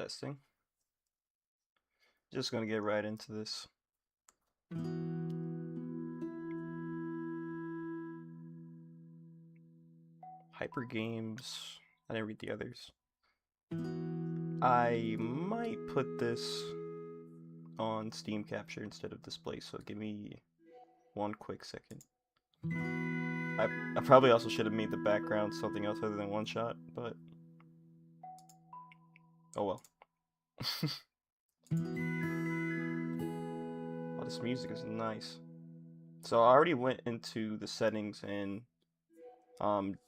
Testing. Just gonna get right into this. Hyper games. I didn't read the others. I might put this on Steam Capture instead of display, so give me one quick second. I probably also should have made the background something else other than one shot, but oh well. Oh, this music is nice. So I already went into the settings and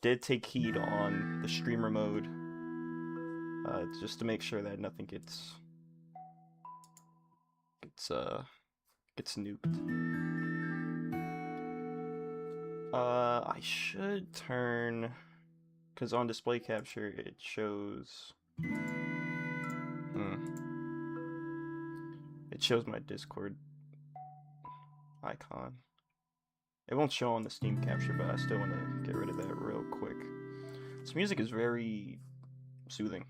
did take heed on the streamer mode, just to make sure that nothing gets nuked. I should turn, because on display capture it shows. It shows my Discord icon. It won't show on the Steam capture, but I still want to get rid of that real quick. This music is very soothing.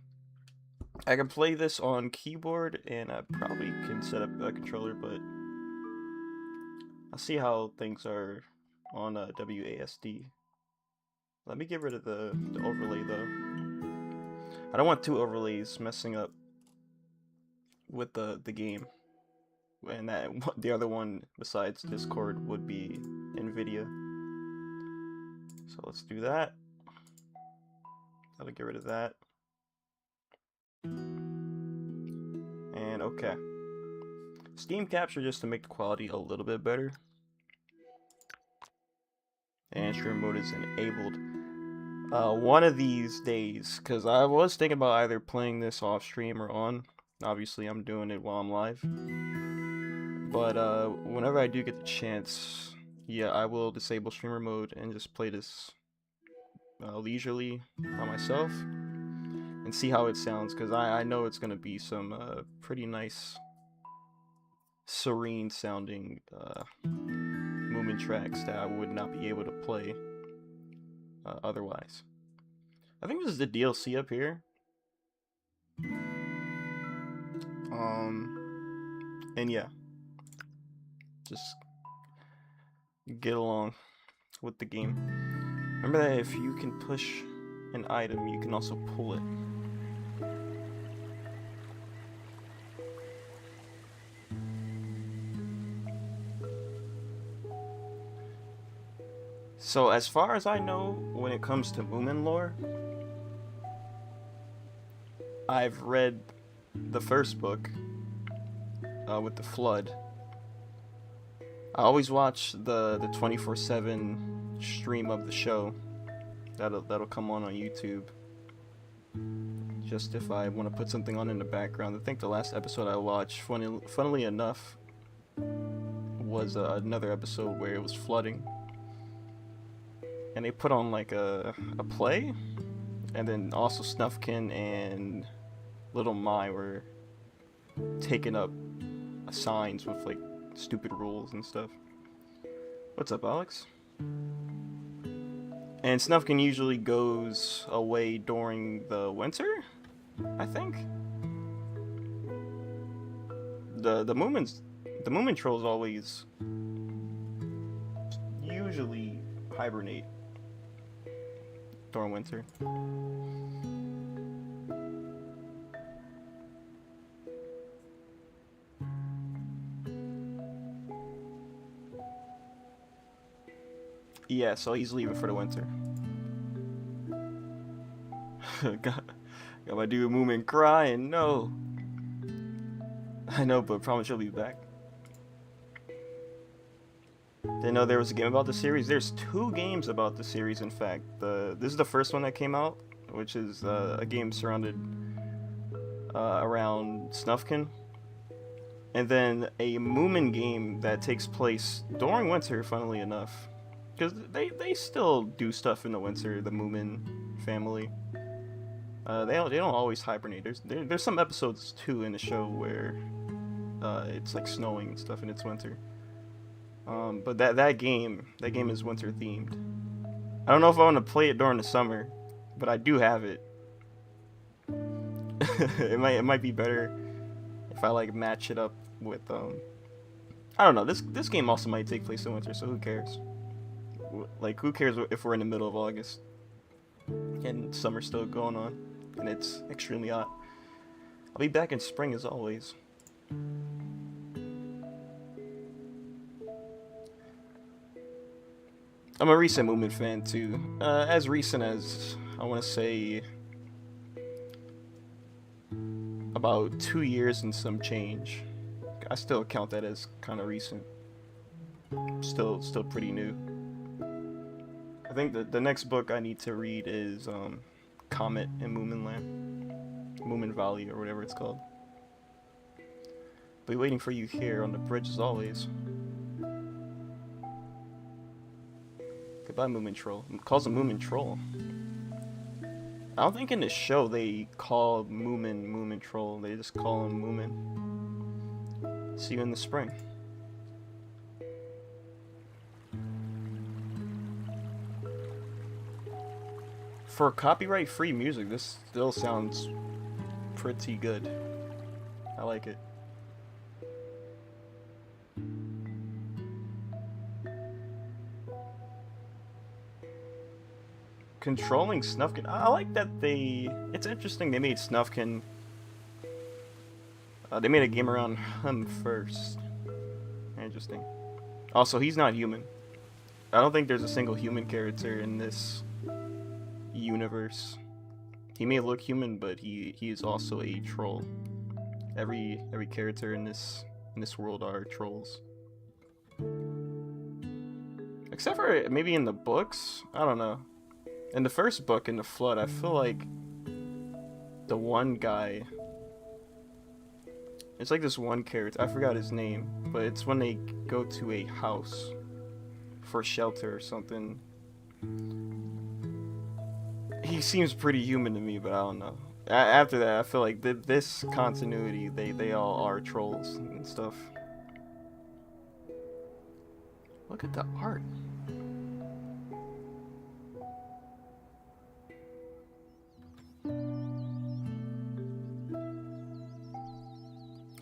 I can play this on keyboard, and I probably can set up a controller, but I'll see how things are on WASD. Let me get rid of the overlay, though. I don't want two overlays messing up with the game. And that the other one besides Discord would be NVIDIA. So let's do that. I'll get rid of that. And okay. Steam capture just to make the quality a little bit better. And stream mode is enabled. One of these days, because I was thinking about either playing this off stream or on. Obviously, I'm doing it while I'm live. But whenever I do get the chance, yeah, I will disable streamer mode and just play this leisurely by myself and see how it sounds, because I know it's going to be some pretty nice, serene sounding movement tracks that I would not be able to play otherwise. I think this is the DLC up here. And yeah, just get along with the game. Remember that if you can push an item, you can also pull it. So as far as I know, when it comes to Moomin lore, I've read the first book with the flood. I always watch the 24/7 stream of the show. That'll come on YouTube. Just if I want to put something on in the background. I think the last episode I watched, funnily enough, was another episode where it was flooding, and they put on like a play, and then also Snufkin and Little Mai were taking up signs with like stupid rules and stuff. What's up, Alex? And Snufkin usually goes away during the winter, I think. The Moomin trolls always usually hibernate during winter. Yeah, so he's leaving for the winter. got my dude Moomin crying, no. I know, but promise he'll be back. Didn't know there was a game about the series. There's 2 games about the series, in fact. This is the first one that came out, which is a game surrounded around Snufkin. And then a Moomin game that takes place during winter, funnily enough. Because they still do stuff in the winter, the Moomin family. They don't always hibernate. There's some episodes too in the show where it's like snowing and stuff and it's winter. But that game is winter themed. I don't know if I want to play it during the summer, but I do have it. it might be better if I like match it up with I don't know. This game also might take place in winter, so who cares? Like, who cares if we're in the middle of August and summer's still going on and it's extremely hot? I'll be back in spring as always. I'm a recent Moomin fan too. As recent as, I want to say, about 2 years and some change. I still count that as kind of recent. Still pretty new. I think the next book I need to read is Comet in Moominvalley, or whatever it's called. Be waiting for you here on the bridge as always. Goodbye, Moomin Troll. It calls him Moomin Troll. I don't think in the show they call Moomin Troll. They just call him Moomin. See you in the spring. For copyright-free music, this still sounds pretty good. I like it. Controlling Snufkin. I like that it's interesting they made Snufkin. They made a game around him first. Interesting. Also, he's not human. I don't think there's a single human character in this universe. He may look human, but he is also a troll. Every character in this world are trolls. Except for maybe in the books. I don't know. In the first book, in the Flood, I feel like the one guy, it's like this one character, I forgot his name, but it's when they go to a house for shelter or something. He seems pretty human to me, but I don't know. After that, I feel like this continuity, they all are trolls and stuff. Look at the art.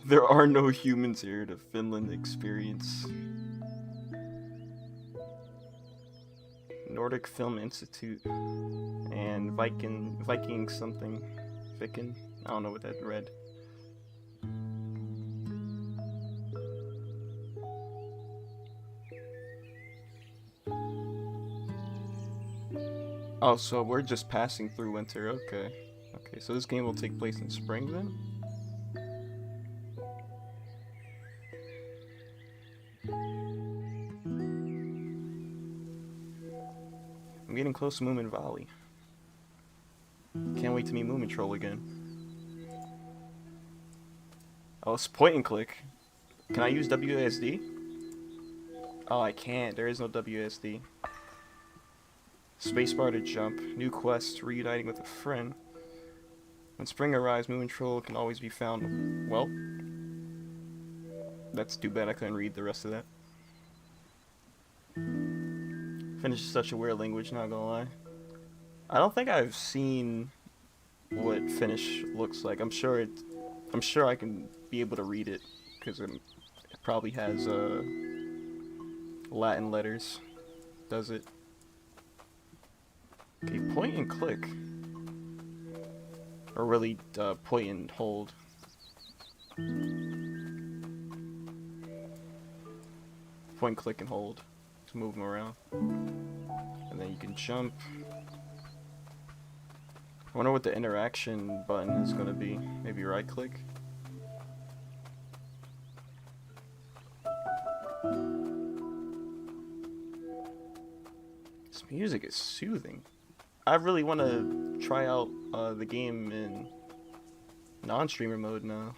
There are no humans here to Finland experience. Nordic Film Institute and Viking something. Viking? I don't know what that read. Oh, so we're just passing through winter. Okay. Okay, so this game will take place in spring then? I'm getting close to Moominvalley. Can't wait to meet Moomin Troll again. Oh, it's point and click. Can I use WASD? Oh, I can't. There is no WASD. Spacebar to jump. New quest. Reuniting with a friend. When spring arrives, Moomin Troll can always be found. Well, that's too bad I couldn't read the rest of that. Finnish is such a weird language, not gonna lie. I don't think I've seen what Finnish looks like. I'm sure I can be able to read it because it probably has Latin letters. Does it? Okay, point and click. Or really, point and hold. Point, click, and hold to move them around. And then you can jump. I wonder what the interaction button is going to be. Maybe right click? This music is soothing. I really want to try out the game in non-streamer mode now.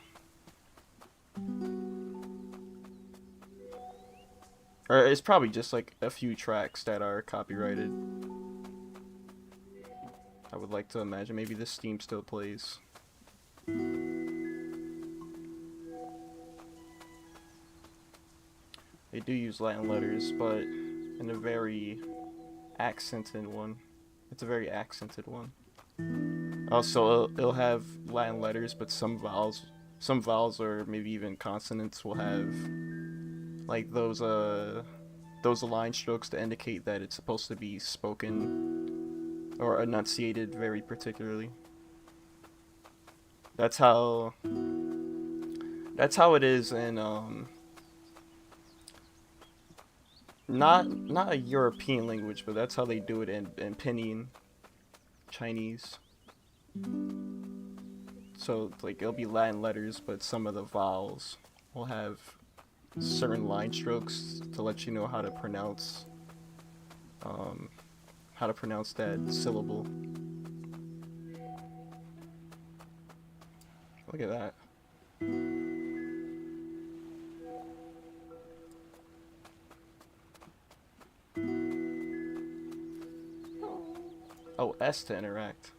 Or it's probably just like a few tracks that are copyrighted. I would like to imagine maybe this Steam still plays. They do use Latin letters, but in a very accented one. It's a very accented one. Also, it'll have Latin letters, but some vowels or maybe even consonants will have like those line strokes to indicate that it's supposed to be spoken or enunciated very particularly. That's how it is in not a European language, but that's how they do it in Pinyin Chinese. So like it'll be Latin letters, but some of the vowels will have certain line strokes to let you know um, how to pronounce that syllable. Look at that. Oh, S to interact.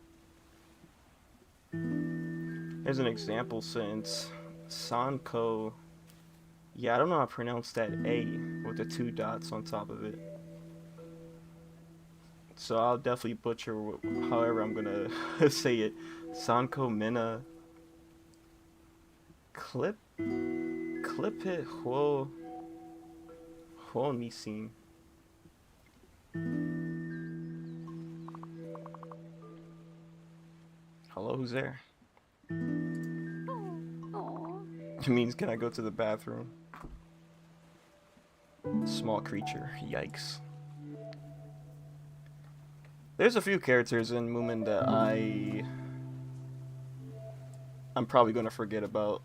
Here's an example sentence. Sanko. Yeah, I don't know how to pronounce that A with the 2 dots on top of it. So I'll definitely butcher however I'm gonna say it. Sanko Mina. Clip it Huo Nisin. Hello, who's there? It means, can I go to the bathroom? Small creature. Yikes. There's a few characters in Moomin that I'm probably gonna forget about.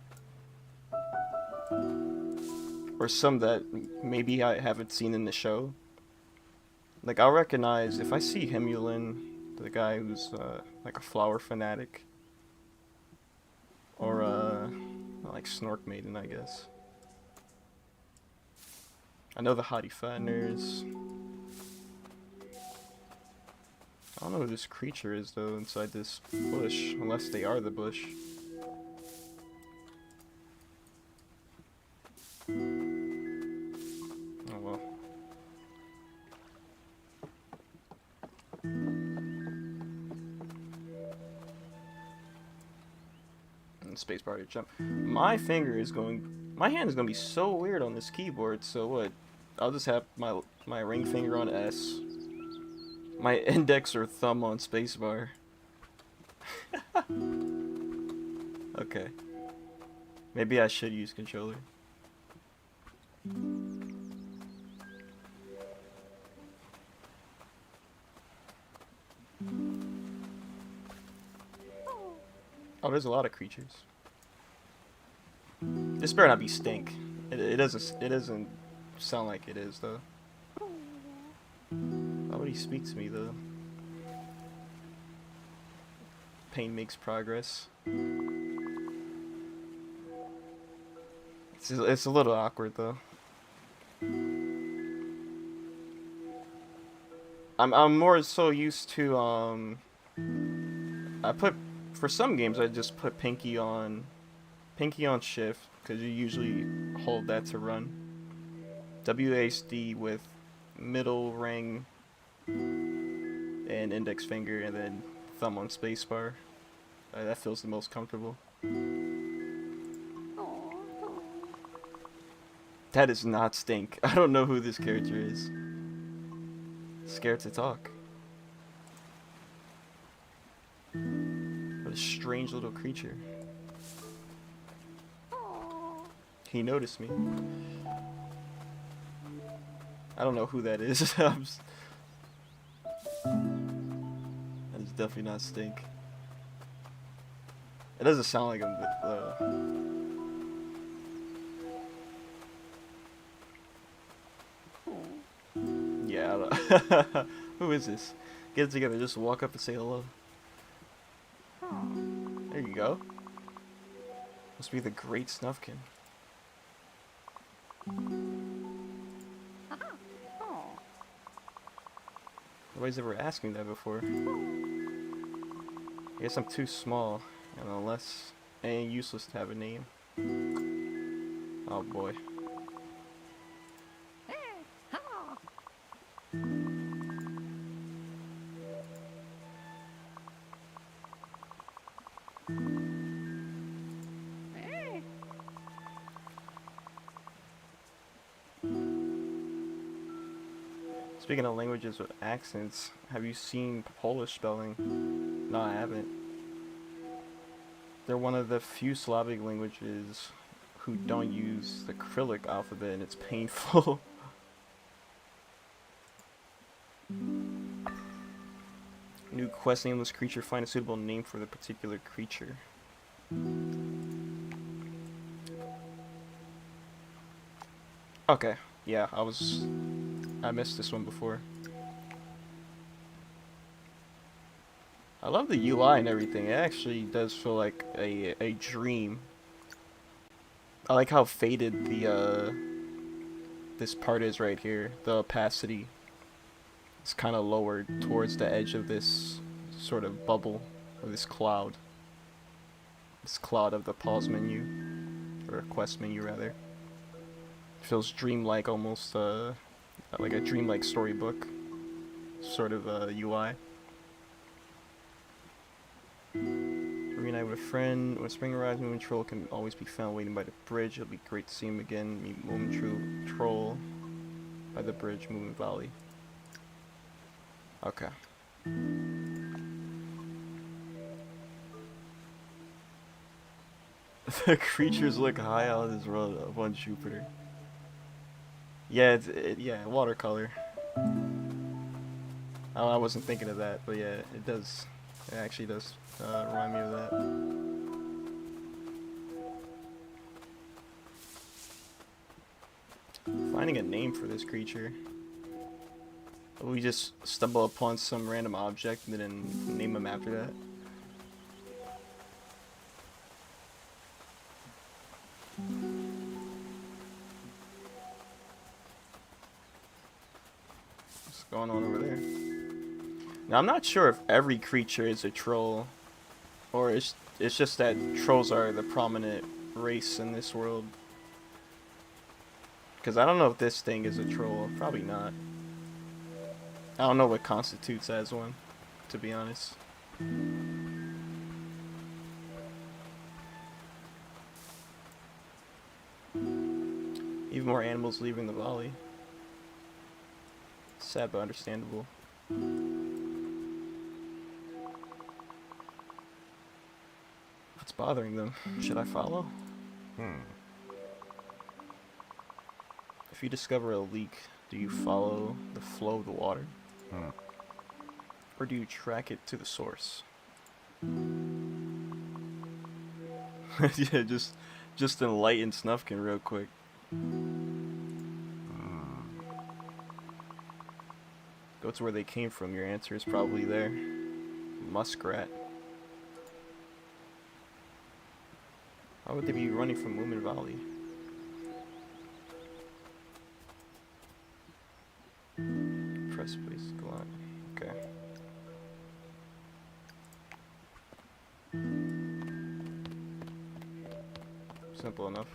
Or some that maybe I haven't seen in the show. Like, I'll recognize, if I see Himulin, the guy who's like a flower fanatic. Or like Snork Maiden, I guess. I know the Hottie Fatteners. I don't know who this creature is though inside this bush, unless they are the bush. Oh well. And spacebar to jump. My hand is gonna be so weird on this keyboard. So what? I'll just have my ring finger on S, my index or thumb on spacebar. Okay. Maybe I should use controller. Oh, there's a lot of creatures. This better not be stink. It doesn't sound like it is though. Why would he speak to me though? Pain makes progress. It's a little awkward though. I'm more so used to for some games I just put pinky on shift because you usually hold that to run. WASD with middle ring and index finger, and then thumb on spacebar. That feels the most comfortable. That is not stink. I don't know who this character is. Scared to talk. What a strange little creature. He noticed me. I don't know who that is. That is definitely not stink. It doesn't sound like him, but yeah. Who is this? Get it together. Just walk up and say hello. There you go. Must be the great Snufkin. Nobody's ever asked me that before. I guess I'm too small and useless to have a name. Oh boy. Speaking of languages with accents, have you seen Polish spelling? No, I haven't. They're one of the few Slavic languages who don't use the Cyrillic alphabet, and it's painful. New quest: nameless creature. Find a suitable name for the particular creature. Okay, yeah, I missed this one before. I love the UI and everything. It actually does feel like a dream. I like how faded the this part is right here. The opacity is kind of lowered towards the edge of this sort of bubble, or this cloud. This cloud of the pause menu, or quest menu rather. It feels dreamlike, almost like a dreamlike storybook sort of UI. Reunite with a friend. When spring arrives, Moomin Troll can always be found waiting by the bridge. It'll be great to see him again. Meet Moomin Troll by the bridge, Moominvalley. Okay. The creatures look high on this road up on Jupiter. Yeah, yeah, watercolor. Oh, I wasn't thinking of that, but yeah, it does. It actually does remind me of that. Finding a name for this creature. We just stumble upon some random object and then name him after that. What's going on over there? Now I'm not sure if every creature is a troll, or it's just that trolls are the prominent race in this world. Because I don't know if this thing is a troll. Probably not. I don't know what constitutes as one, to be honest. Even more animals leaving the valley. Sad but understandable. What's bothering them? Should I follow? If you discover a leak, do you follow the flow of the water? Or do you track it to the source? Yeah, just enlighten Snufkin real quick. Go to where they came from. Your answer is probably there. Muskrat. Why would they be running from Moominvalley? Press please, go on. Okay. Simple enough.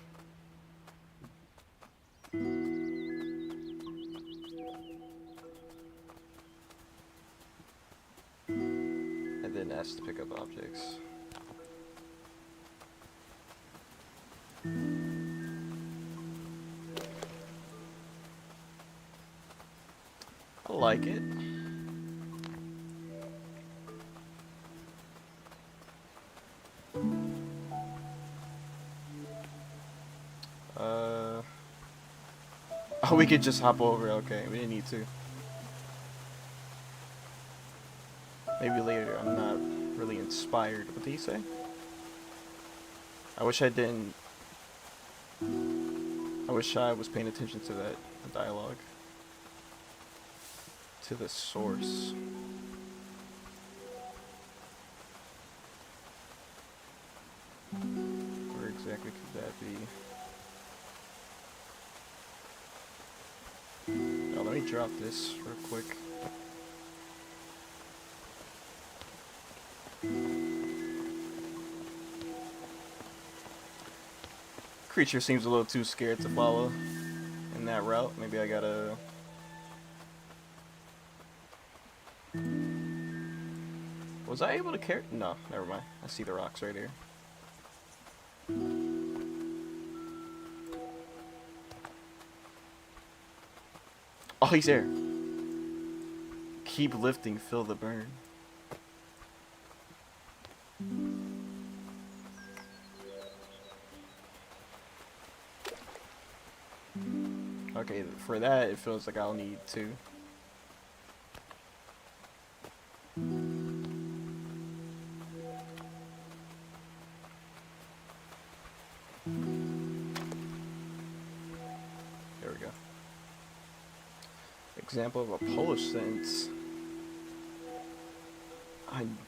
And then ask to pick up objects. I like it. Oh, we could just hop over. Okay, we didn't need to. Maybe later. I'm not really inspired. What did he say? I wish I didn't. I wish I was paying attention to that dialogue. To the source. Where exactly could that be? Oh, let me drop this real quick. Creature seems a little too scared to follow in that route. Maybe I gotta... Was I able to carry? No, never mind. I see the rocks right here. Oh, he's there. Keep lifting, feel the burn. Okay, for that, it feels like I'll need 2. There we go. Example of a Polish sentence.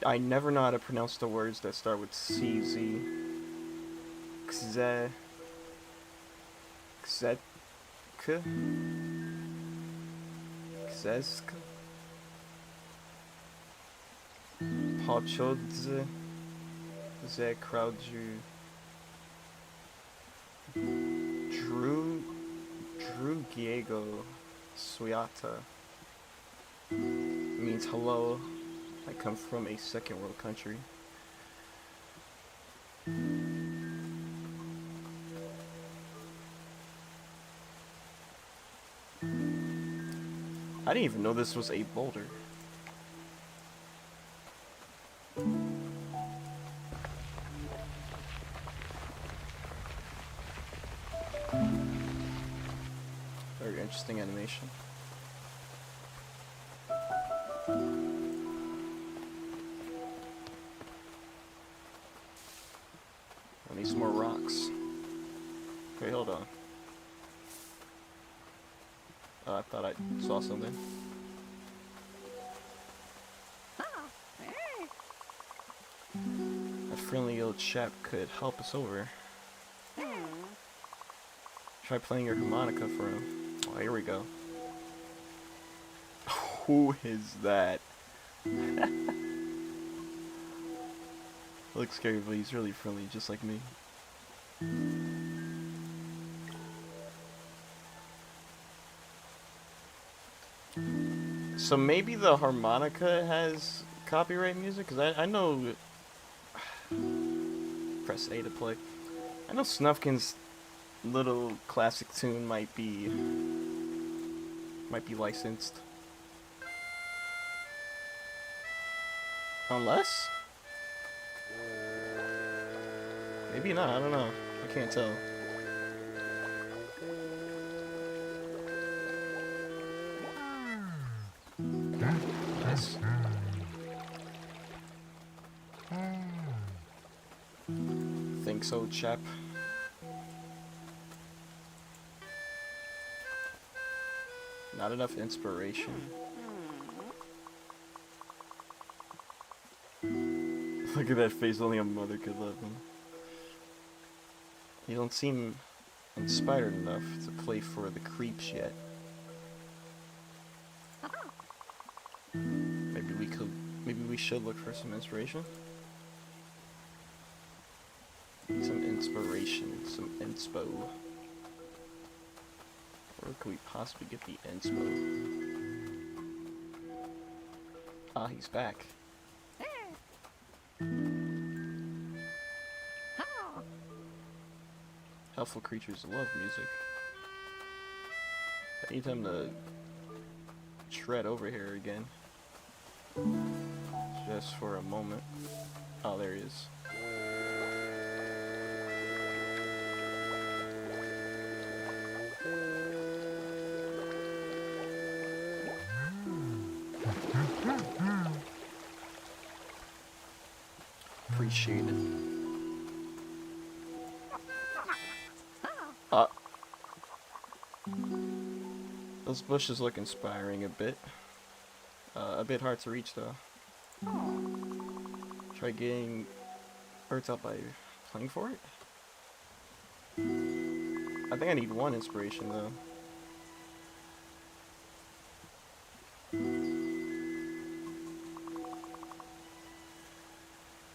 I never know how to pronounce the words that start with CZ. Kze. Kzetka? Kzeska? Pochodze. Ze Kraudju. Drugiego Swiata. Means hello. I come from a second world country. I didn't even know this was a boulder. Very interesting animation. I need some more rocks. Okay, hold on. I thought I saw something. A friendly old chap could help us over. Try playing your harmonica for him. Oh, here we go. Who is that? Looks scary, but he's really friendly, just like me. So maybe the harmonica has copyright music? Because I know... Press A to play. I know Snufkin's little classic tune might be licensed. Unless? Maybe not, I don't know. I can't tell. Nice. Think so, chap. Not enough inspiration. Look at that face, only a mother could love him. You don't seem inspired enough to play for the creeps yet. Maybe we should look for some inspiration. Some inspiration, some inspo. Where could we possibly get the inspo? Ah, he's back. Helpful creatures love music. I need him to tread over here again. Just for a moment. Oh, there he is. Appreciate it. Those bushes look inspiring a bit. A bit hard to reach though. Try getting birds out by playing for it? I think I need 1 inspiration though.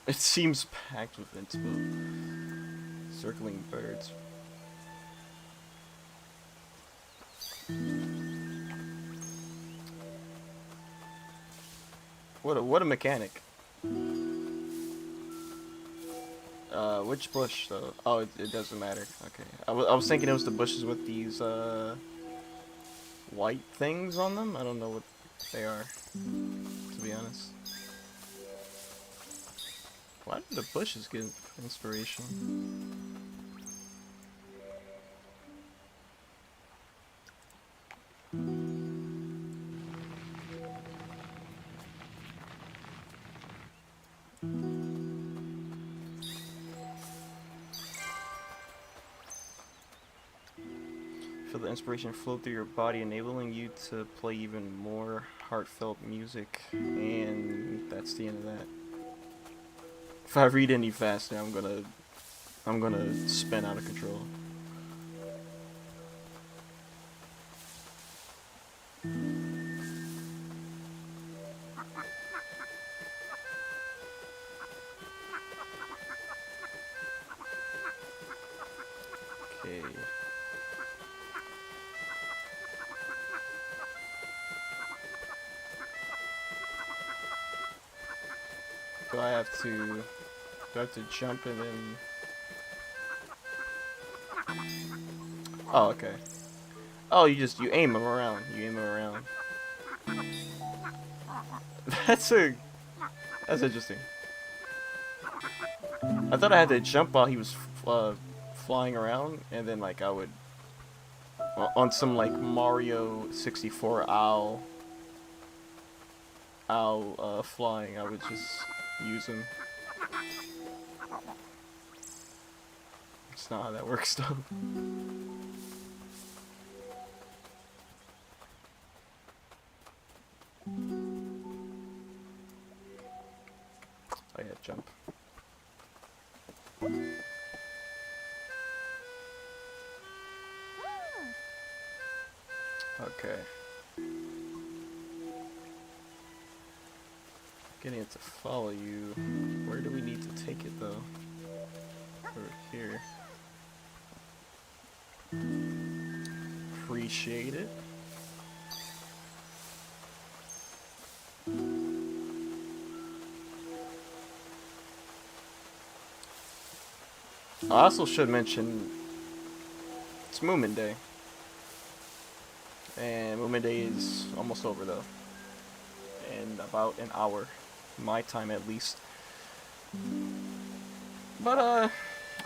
It seems packed with inspo. Circling birds. What a mechanic. Which bush though? Oh, it doesn't matter. Okay. I was thinking it was the bushes with these white things on them. I don't know what They are, to be honest. Why did the bushes get inspiration? Feel the inspiration flow through your body, enabling you to play even more heartfelt music. And that's the end of that. If I read any faster, I'm gonna spin out of control. Okay. Do I have to jump and then... Oh, okay. Oh, you aim them around. You aim them around. That's interesting. I thought I had to jump while he was flying around, and then like I would on some like Mario 64 owl flying. I would just use him. That's not how that works, though. Oh yeah, jump. Okay. Getting it to follow you. Where do we need to take it though? Over here. Appreciate it. I also should mention it's Moomin Day. And Moomin Day is almost over though. In about an hour. My time at least. But I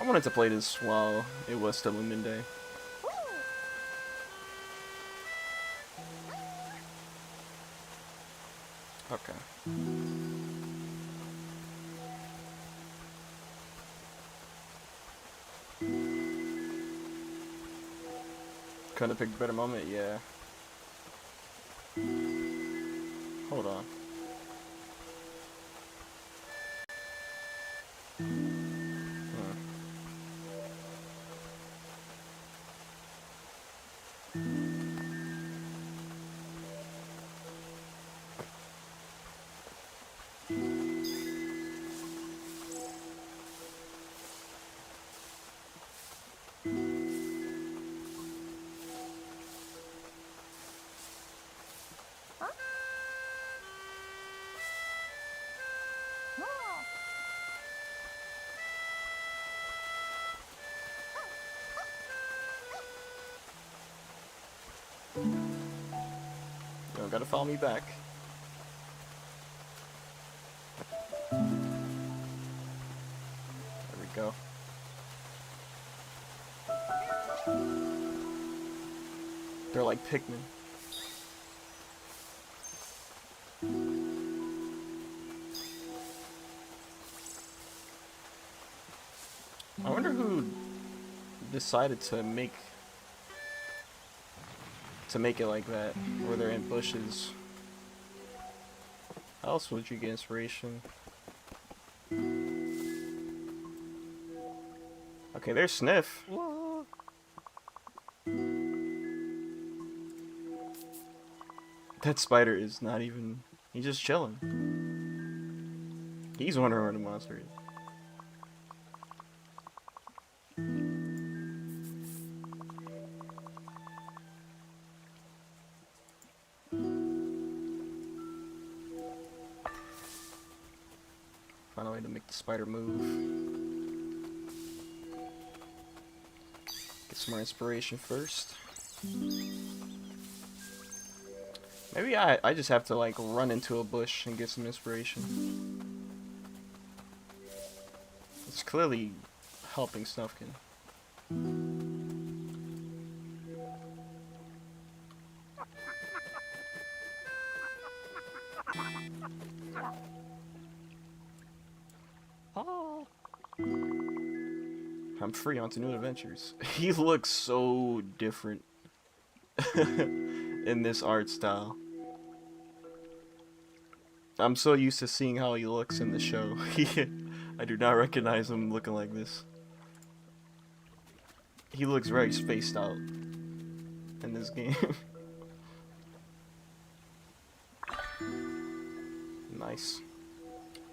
wanted to play this while it was still Moomin Day. Okay. Couldn't have picked a better moment, yeah. Hold on. You don't gotta follow me back. There we go. They're like Pikmin. I wonder who decided to make it like that, where they're in bushes. How else would you get inspiration? Okay, there's Sniff. That spider is not even... He's just chilling. He's wondering where the monster is. Find a way to make the spider move. Get some more inspiration first. Maybe I just have to like run into a bush and get some inspiration. It's clearly helping Snufkin. Oh. I'm free onto new adventures. He looks so different in this art style. I'm so used to seeing how he looks in the show. I do not recognize him looking like this. He looks very spaced out in this game. Nice.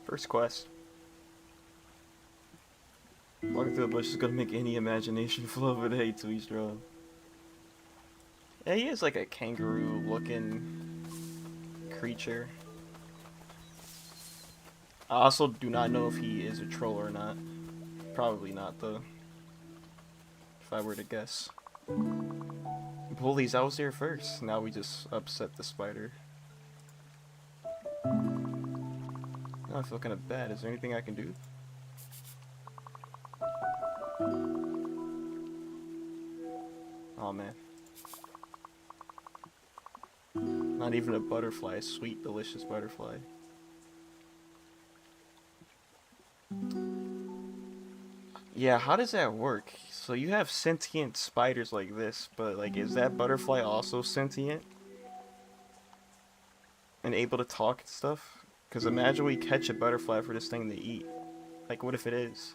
First quest. Walking through the bush is gonna make any imagination flow of a day to each drone. Yeah, he is like a kangaroo looking creature. I also do not know if he is a troll or not. Probably not though. If I were to guess. Bullies, I was there first. Now we just upset the spider. Now I feel kind of bad. Is there anything I can do? Oh man. Not even a butterfly, a sweet, delicious butterfly. Yeah, how does that work? So you have sentient spiders like this, but like, is that butterfly also sentient? And able to talk and stuff? Because imagine we catch a butterfly for this thing to eat. Like, what if it is?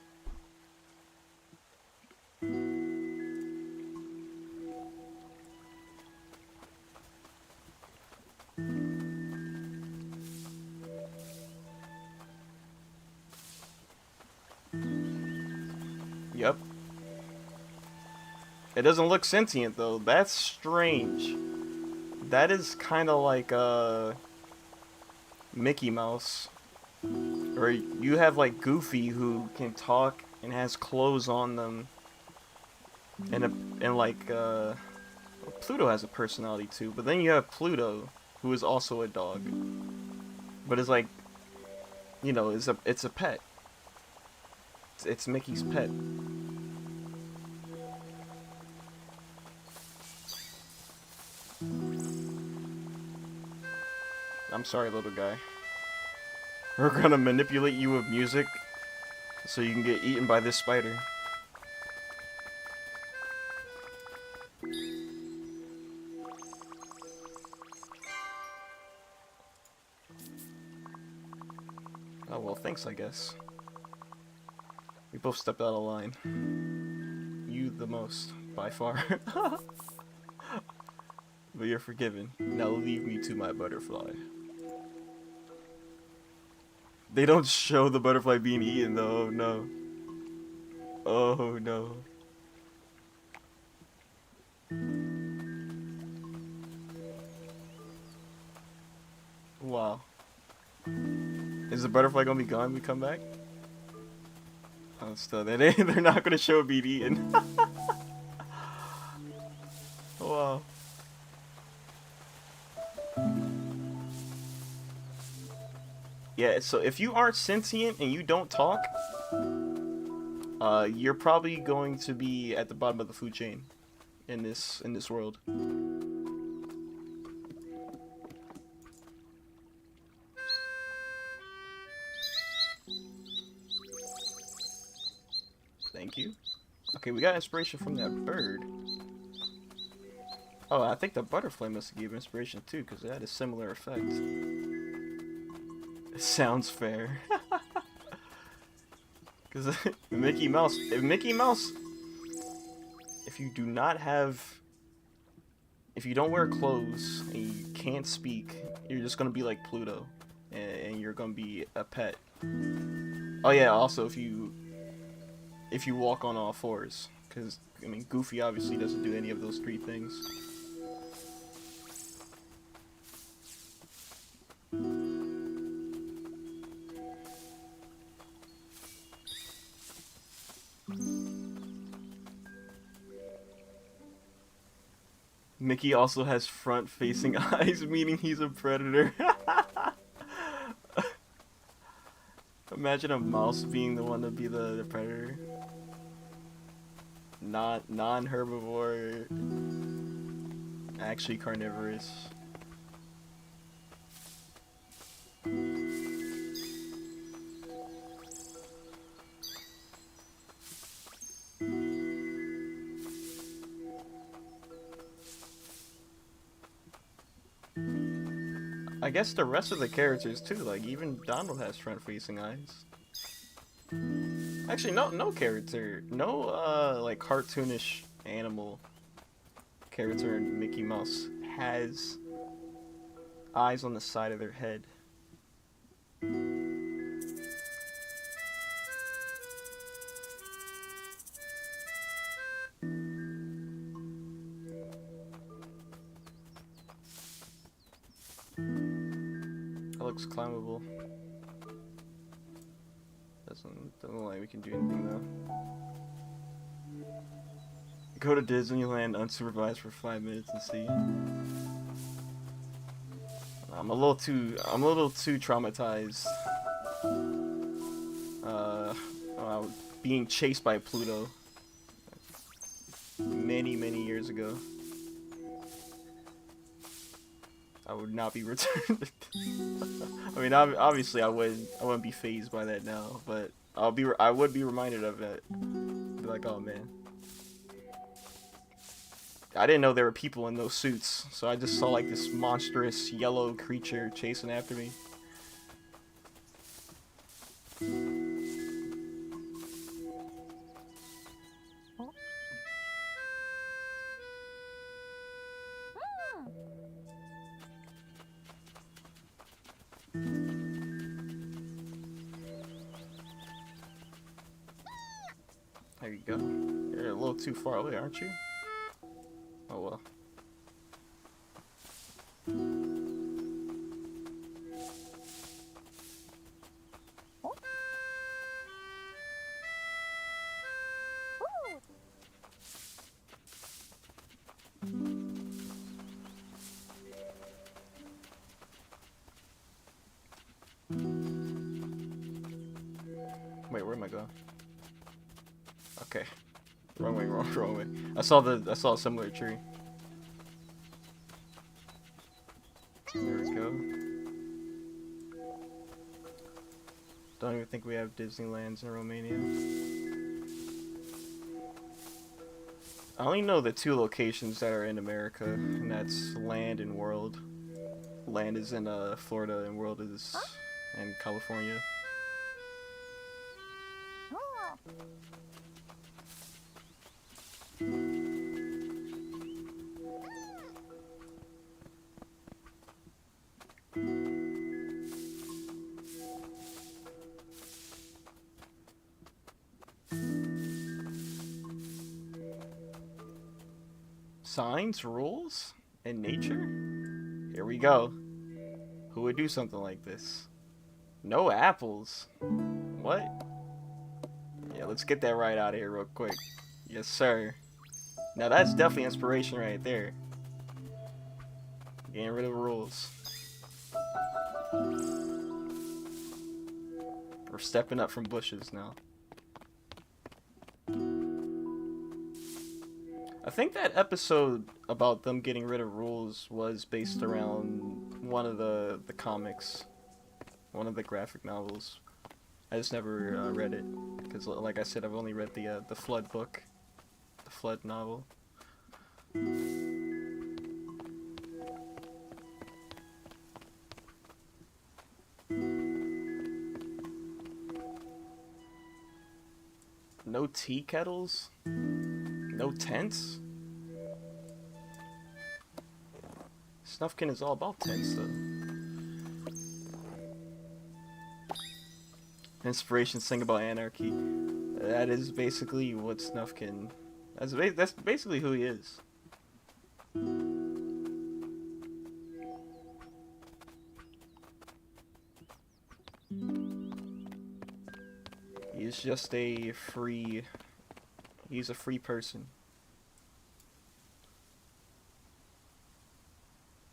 Yep. It doesn't look sentient though. That's strange. That is kind of like Mickey Mouse. Or you have like Goofy who can talk and has clothes on them. And like Pluto has a personality too, but then you have Pluto who is also a dog. But it's like, you know, it's a pet. It's Mickey's pet. I'm sorry, little guy. We're gonna manipulate you with music so you can get eaten by this spider. Oh well, thanks I guess. We both stepped out of line. You the most, by far. But you're forgiven. Now leave me to my butterfly. They don't show the butterfly being eaten though, no. Oh no. Wow. Is the butterfly gonna be gone when we come back? Oh, still, they're not gonna show it being eaten. Wow. Yeah, so if you aren't sentient and you don't talk, you're probably going to be at the bottom of the food chain in this world. Thank you. Okay, we got inspiration from that bird. Oh, I think the butterfly must have given inspiration too, because it had a similar effect. It sounds fair. Because Mickey Mouse, if you do not have, if you don't wear clothes and you can't speak, you're just gonna be like Pluto, and you're gonna be a pet. Oh yeah, also if you walk on all fours, because I mean Goofy obviously doesn't do any of those three things. Mickey also has front-facing eyes, meaning he's a predator. Imagine a mouse being the one to be the predator. Not non-herbivore, actually carnivorous. I guess the rest of the characters too, like even Donald has front-facing eyes. Actually, no character, no like cartoonish animal character in Mickey Mouse has eyes on the side of their head. That looks climbable. Doesn't look like we can do anything though. Go to Disneyland unsupervised for 5 minutes and see. I'm a little too traumatized. Being chased by Pluto many years ago. I would not be returned. I mean, obviously, I wouldn't be fazed by that now, but I would be reminded of it. Be like, oh man, I didn't know there were people in those suits, so I just saw like this monstrous yellow creature chasing after me. There you go. You're a little too far away, aren't you? Oh well. Wait, where am I going? Okay. Wrong way. I saw a similar tree. There we go. Don't even think we have Disneylands in Romania. I only know the 2 locations that are in America, and that's Land and World. Land is in Florida, and World is in California. Signs, rules, and nature? Here we go. Who would do something like this? No apples? What? Yeah, let's get that right out of here real quick. Yes, sir. Now that's definitely inspiration right there. Getting rid of the rules. We're stepping up from bushes now. I think that episode about them getting rid of rules was based around one of the comics, one of the graphic novels. I just never read it because, like I said, I've only read the Flood book, the Flood novel. No tea kettles? No tents? Snufkin is all about tents, though. Inspiration, sing about anarchy. That is basically what Snufkin... That's basically who he is. He's just a free... He's a free person.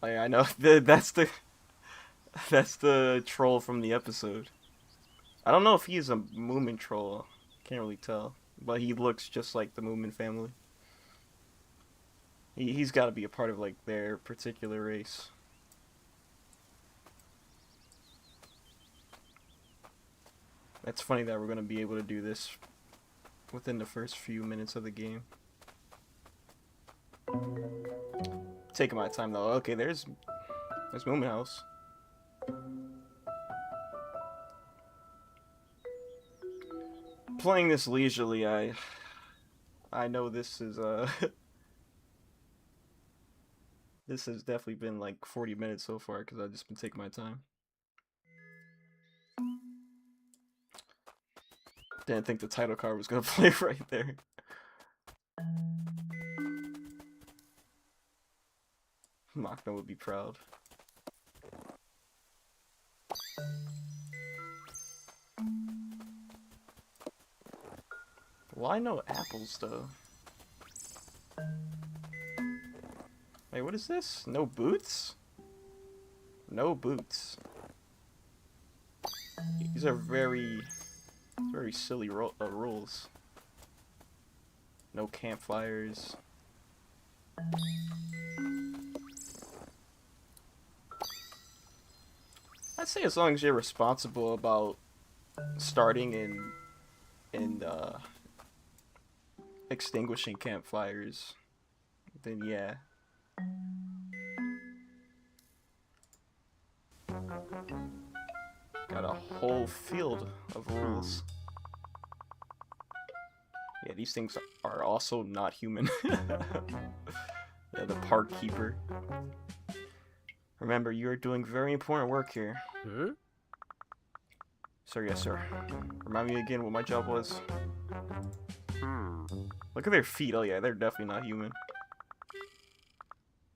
I know that's the troll from the episode. I don't know if he's a Moomin troll. Can't really tell, but he looks just like the Moomin family. He's got to be a part of like their particular race. That's funny that we're gonna be able to do this within the first few minutes of the game. Taking my time though. Okay, there's Moomin House. Playing this leisurely, I know this is this has definitely been like 40 minutes so far because I've just been taking my time. Didn't think the title card was gonna play right there. Machna would be proud. Why no apples though? Wait, what is this? No boots? No boots. These are very silly rules. No campfires. I'd say as long as you're responsible about starting and extinguishing campfires, then yeah. Got a whole field of rules. Yeah, these things are also not human. Yeah, the park keeper. Remember, you are doing very important work here. Huh? Sir, yes, sir. Remind me again what my job was. Look at their feet. Oh yeah, they're definitely not human.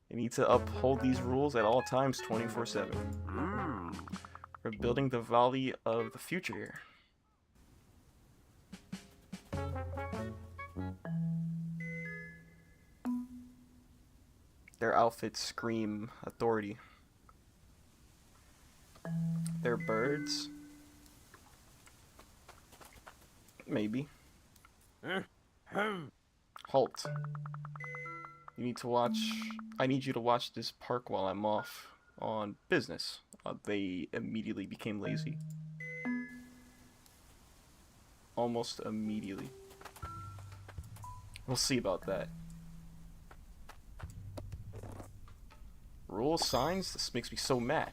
You need to uphold these rules at all times, 24/7. We're building the valley of the future here. Their outfits scream authority. They're birds? Maybe. Halt. You need to watch... I need you to watch this park while I'm off on business. They immediately became lazy. Almost immediately. We'll see about that. Rule signs? This makes me so mad.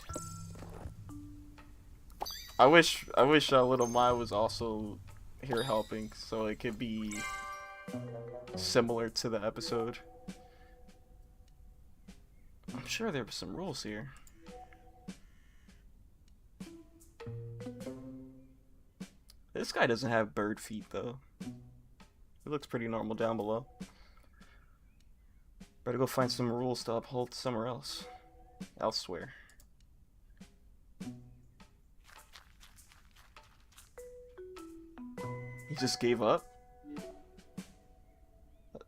I wish little Maya was also here helping, so it could be similar to the episode. I'm sure there were some rules here. This guy doesn't have bird feet though. It looks pretty normal down below. Better go find some rules to uphold somewhere else. Elsewhere. He just gave up?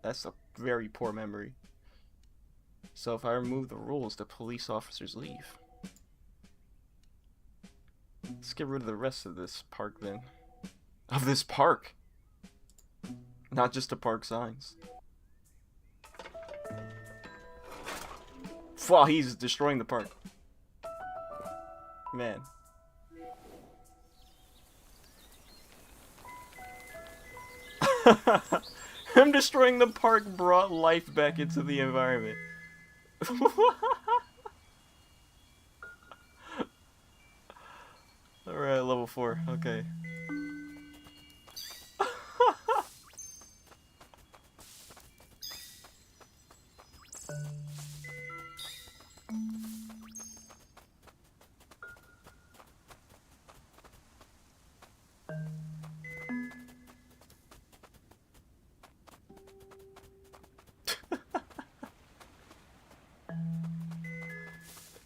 That's a very poor memory. So if I remove the rules, the police officers leave. Let's get rid of the rest of this park then. Of this park! Not just the park signs. Wow, he's destroying the park. Man. Him destroying the park brought life back into the environment. Alright, level 4. Okay.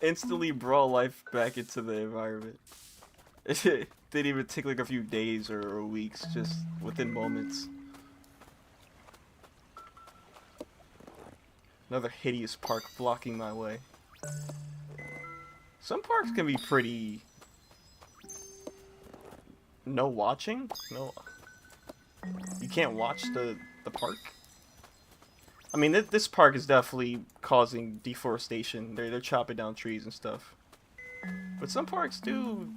Instantly brought life back into the environment. It didn't even take like a few days or weeks, just within moments. Another hideous park blocking my way. Some parks can be pretty... No watching? No... You can't watch the park? I mean, this park is definitely causing deforestation. They're chopping down trees and stuff. But some parks do,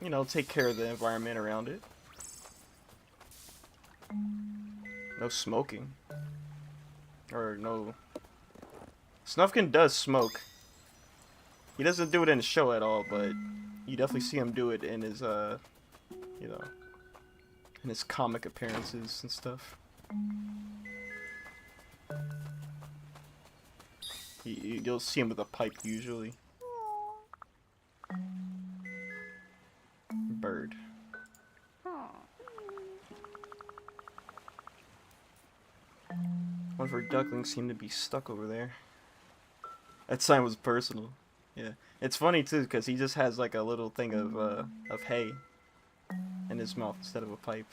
you know, take care of the environment around it. No smoking. Or no... Snufkin does smoke. He doesn't do it in the show at all, but you definitely see him do it in his, you know, in his comic appearances and stuff. You'll see him with a pipe usually. Bird. One of her ducklings seemed to be stuck over there. That sign was personal. Yeah, it's funny too because he just has like a little thing of hay in his mouth instead of a pipe.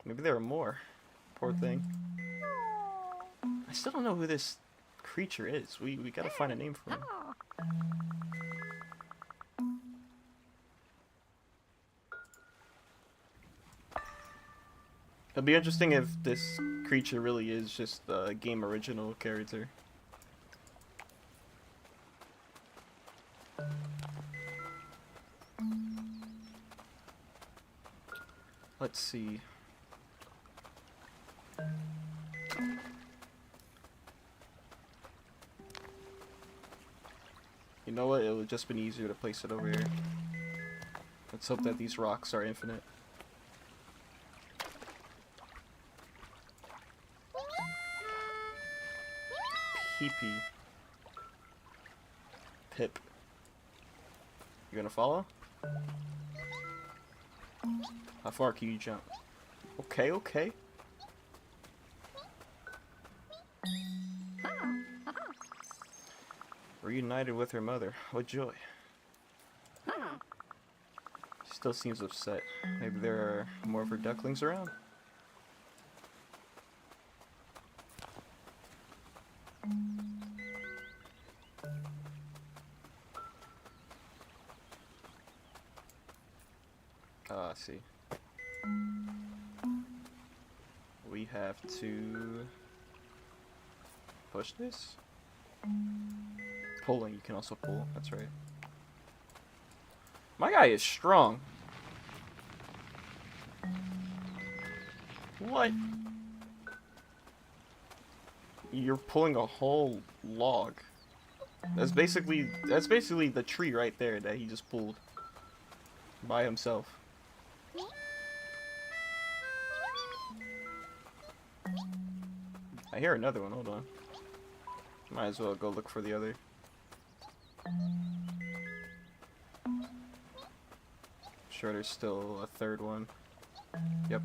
Maybe there are more. Poor thing. I still don't know who this creature is. We gotta find a name for him. It'll be interesting if this creature really is just a game original character. Let's see. You know what? It would have just been easier to place it over here. Let's hope that these rocks are infinite. Peepee. Pip. You gonna follow? How far can you jump? Okay, okay. Reunited with her mother. What joy. She still seems upset. Maybe there are more of her ducklings around? I see. We have to push this? Pulling, you can also pull, that's right. My guy is strong. What? You're pulling a whole log. That's basically the tree right there that he just pulled by himself. I hear another one, hold on. Might as well go look for the other. Sure, there's still a third one. Yep.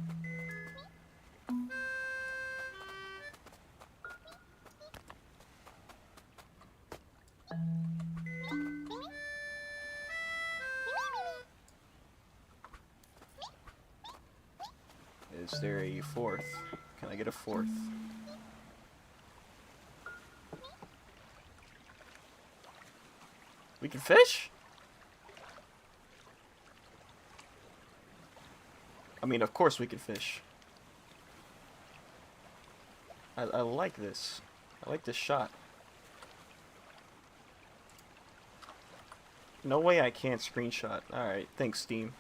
Is there a fourth? Can I get a fourth? We can fish? I mean, of course we can fish. I like this. I like this shot. No way I can't screenshot. Alright, thanks, Steam.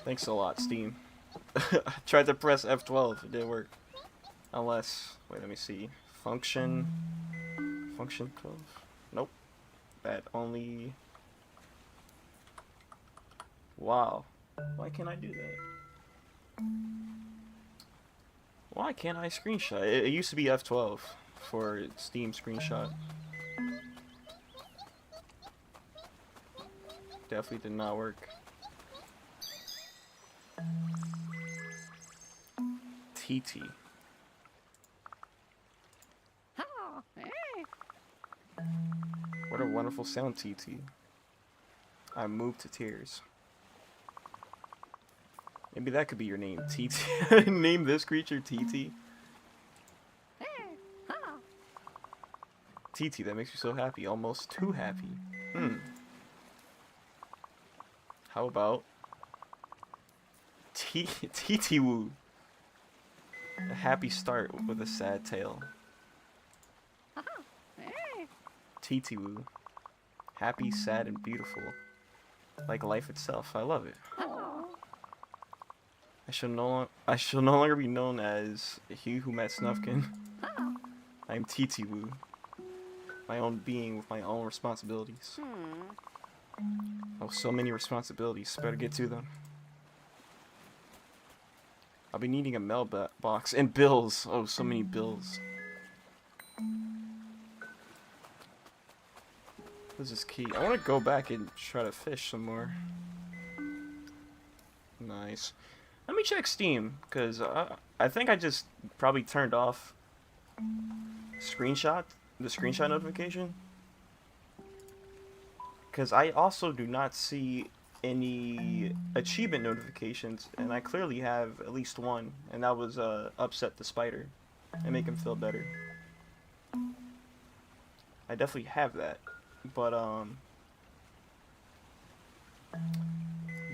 Thanks a lot, Steam. I tried to press F12, it didn't work. Unless, wait, let me see. Function 12? Nope. That only... Wow. Why can't I do that? Why can't I screenshot? It used to be F12 for Steam screenshot. Definitely did not work. TT. What a wonderful sound, TT. I'm moved to tears. Maybe that could be your name, TT. Name this creature TT. TT, that makes me so happy. Almost too happy. How about TT Woo? A happy start with a sad tale. TT Woo. Happy, sad, and beautiful. Like life itself. I love it. I shall no longer be known as he who met Snufkin. I am TT Woo. My own being with my own responsibilities. Oh, so many responsibilities. Better get to them. I'll be needing a mailbox and bills. Oh, so many bills. What's this key? I want to go back and try to fish some more. Nice. Let me check Steam, because I think I just probably turned off the screenshot notification. Because I also do not see any achievement notifications, and I clearly have at least one, and that was upset the spider and make him feel better. I definitely have that, but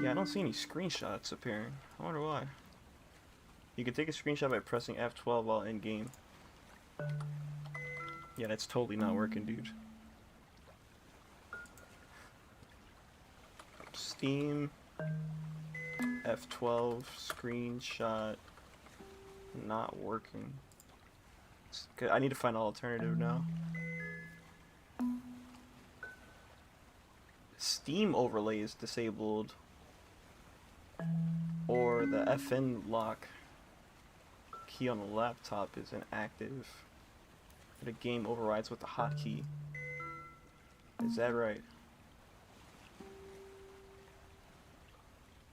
yeah, I don't see any screenshots appearing. I wonder why. You can take a screenshot by pressing F12 while in game. Yeah, that's totally not working, dude. Steam, F12, screenshot, not working. I need to find an alternative now. Steam overlay is disabled, or the FN lock key on the laptop is inactive. The game overrides with the hotkey. Is that right?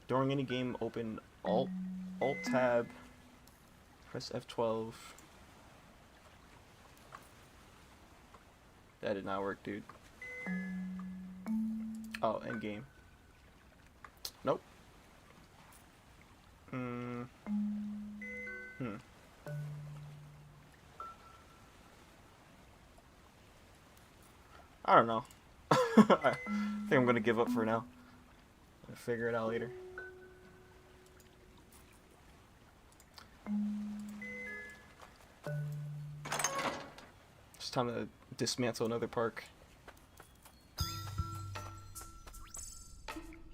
During any game, open Alt tab, press F12. That did not work, dude. Oh, end game. Nope. I don't know. I think I'm gonna give up for now. I'll figure it out later. It's time to dismantle another park.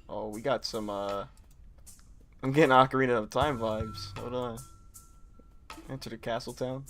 Oh, we got some, I'm getting Ocarina of Time vibes. Hold on. Enter the castle town.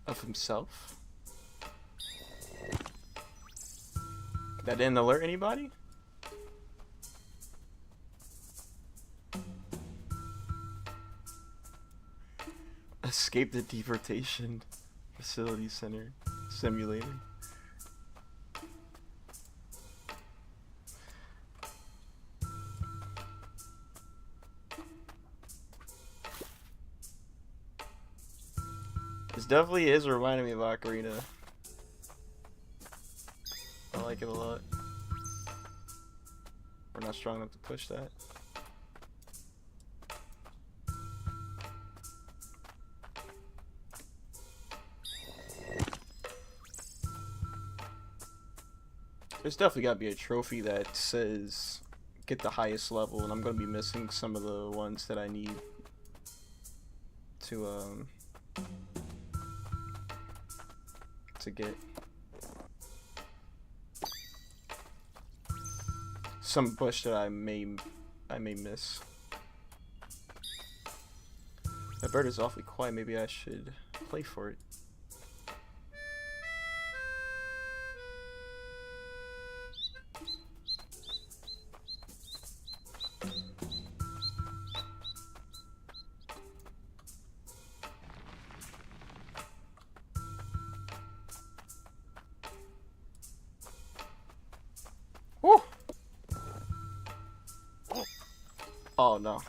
Of himself? That didn't alert anybody? Escape the deportation facility center simulator. This definitely is reminding me of Ocarina. I like it a lot. We're not strong enough to push that. There's definitely got to be a trophy that says get the highest level, and I'm going to be missing some of the ones that I need to get. Some bush that I may miss. That bird is awfully quiet. Maybe I should play for it. Oh no.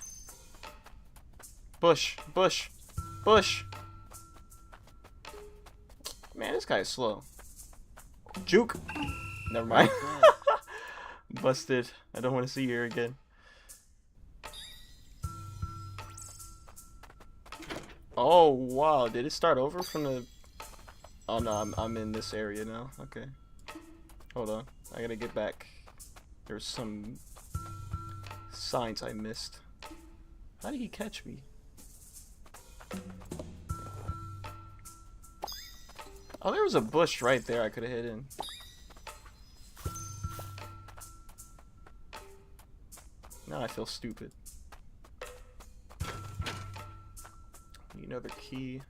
Bush, bush, bush. Man, this guy is slow. Juke. Never mind. Busted. I don't want to see you here again. Oh wow, did it start over from the... Oh no, I'm in this area now. Okay. Hold on. I gotta get back. There's some signs I missed. How did he catch me? Oh, there was a bush right there I could have hid in. Now I feel stupid. Need another key.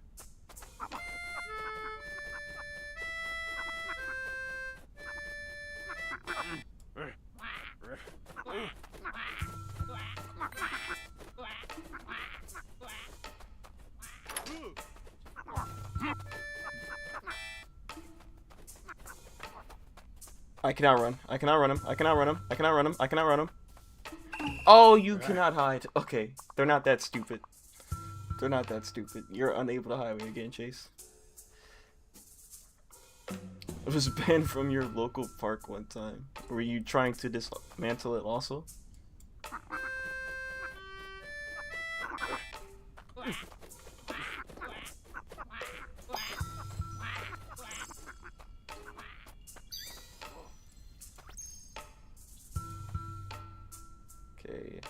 I cannot run. I cannot run him. I cannot run him. I cannot run him. I cannot run him. Oh, you cannot hide. Okay, they're not that stupid. They're not that stupid. You're unable to hide me again, Chase. It was banned from your local park one time. Were you trying to dismantle it also? Okay.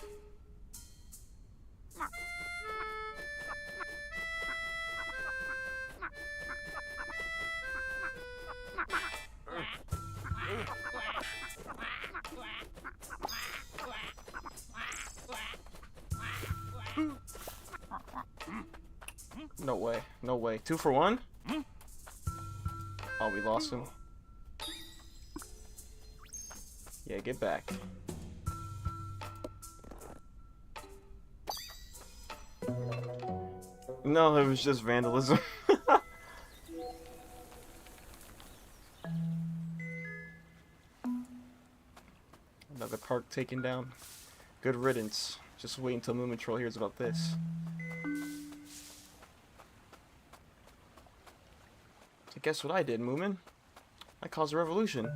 No way. No way. 2 for 1? Oh, we lost him. Yeah, get back. No, it was just vandalism. Another park taken down. Good riddance. Just wait until Moominvalley hears about this. So guess what I did, Moomin? I caused a revolution.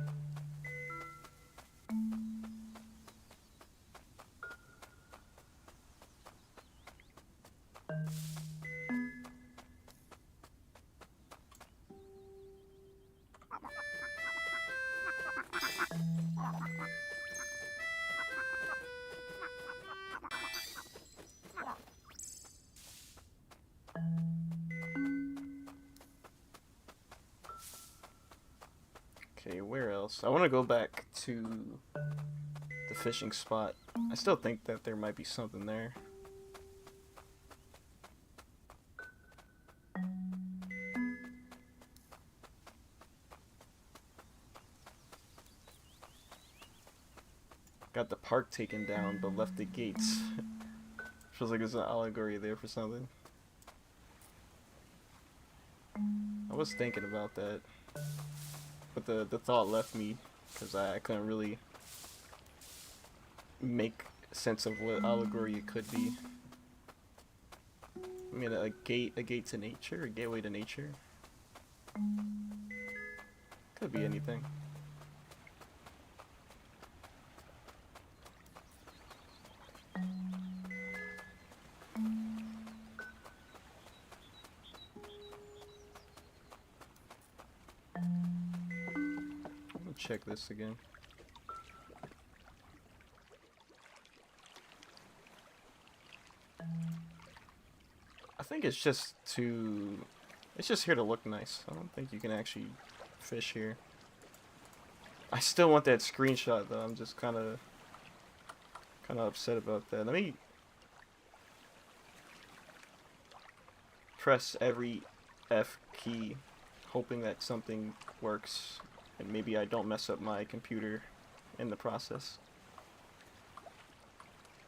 Okay, where else? I want to go back to the fishing spot. I still think that there might be something there. Got the park taken down, but left the gates. Feels like there's an allegory there for something. I was thinking about that, but the thought left me because I couldn't really make sense of what allegory it could be. I mean, a gate to nature, a gateway to nature. Could be anything. Check this again. I think it's just here to look nice. I don't think you can actually fish here. I still want that screenshot though. I'm just kind of upset about that. Let me press every F key, hoping that something works. And maybe I don't mess up my computer in the process.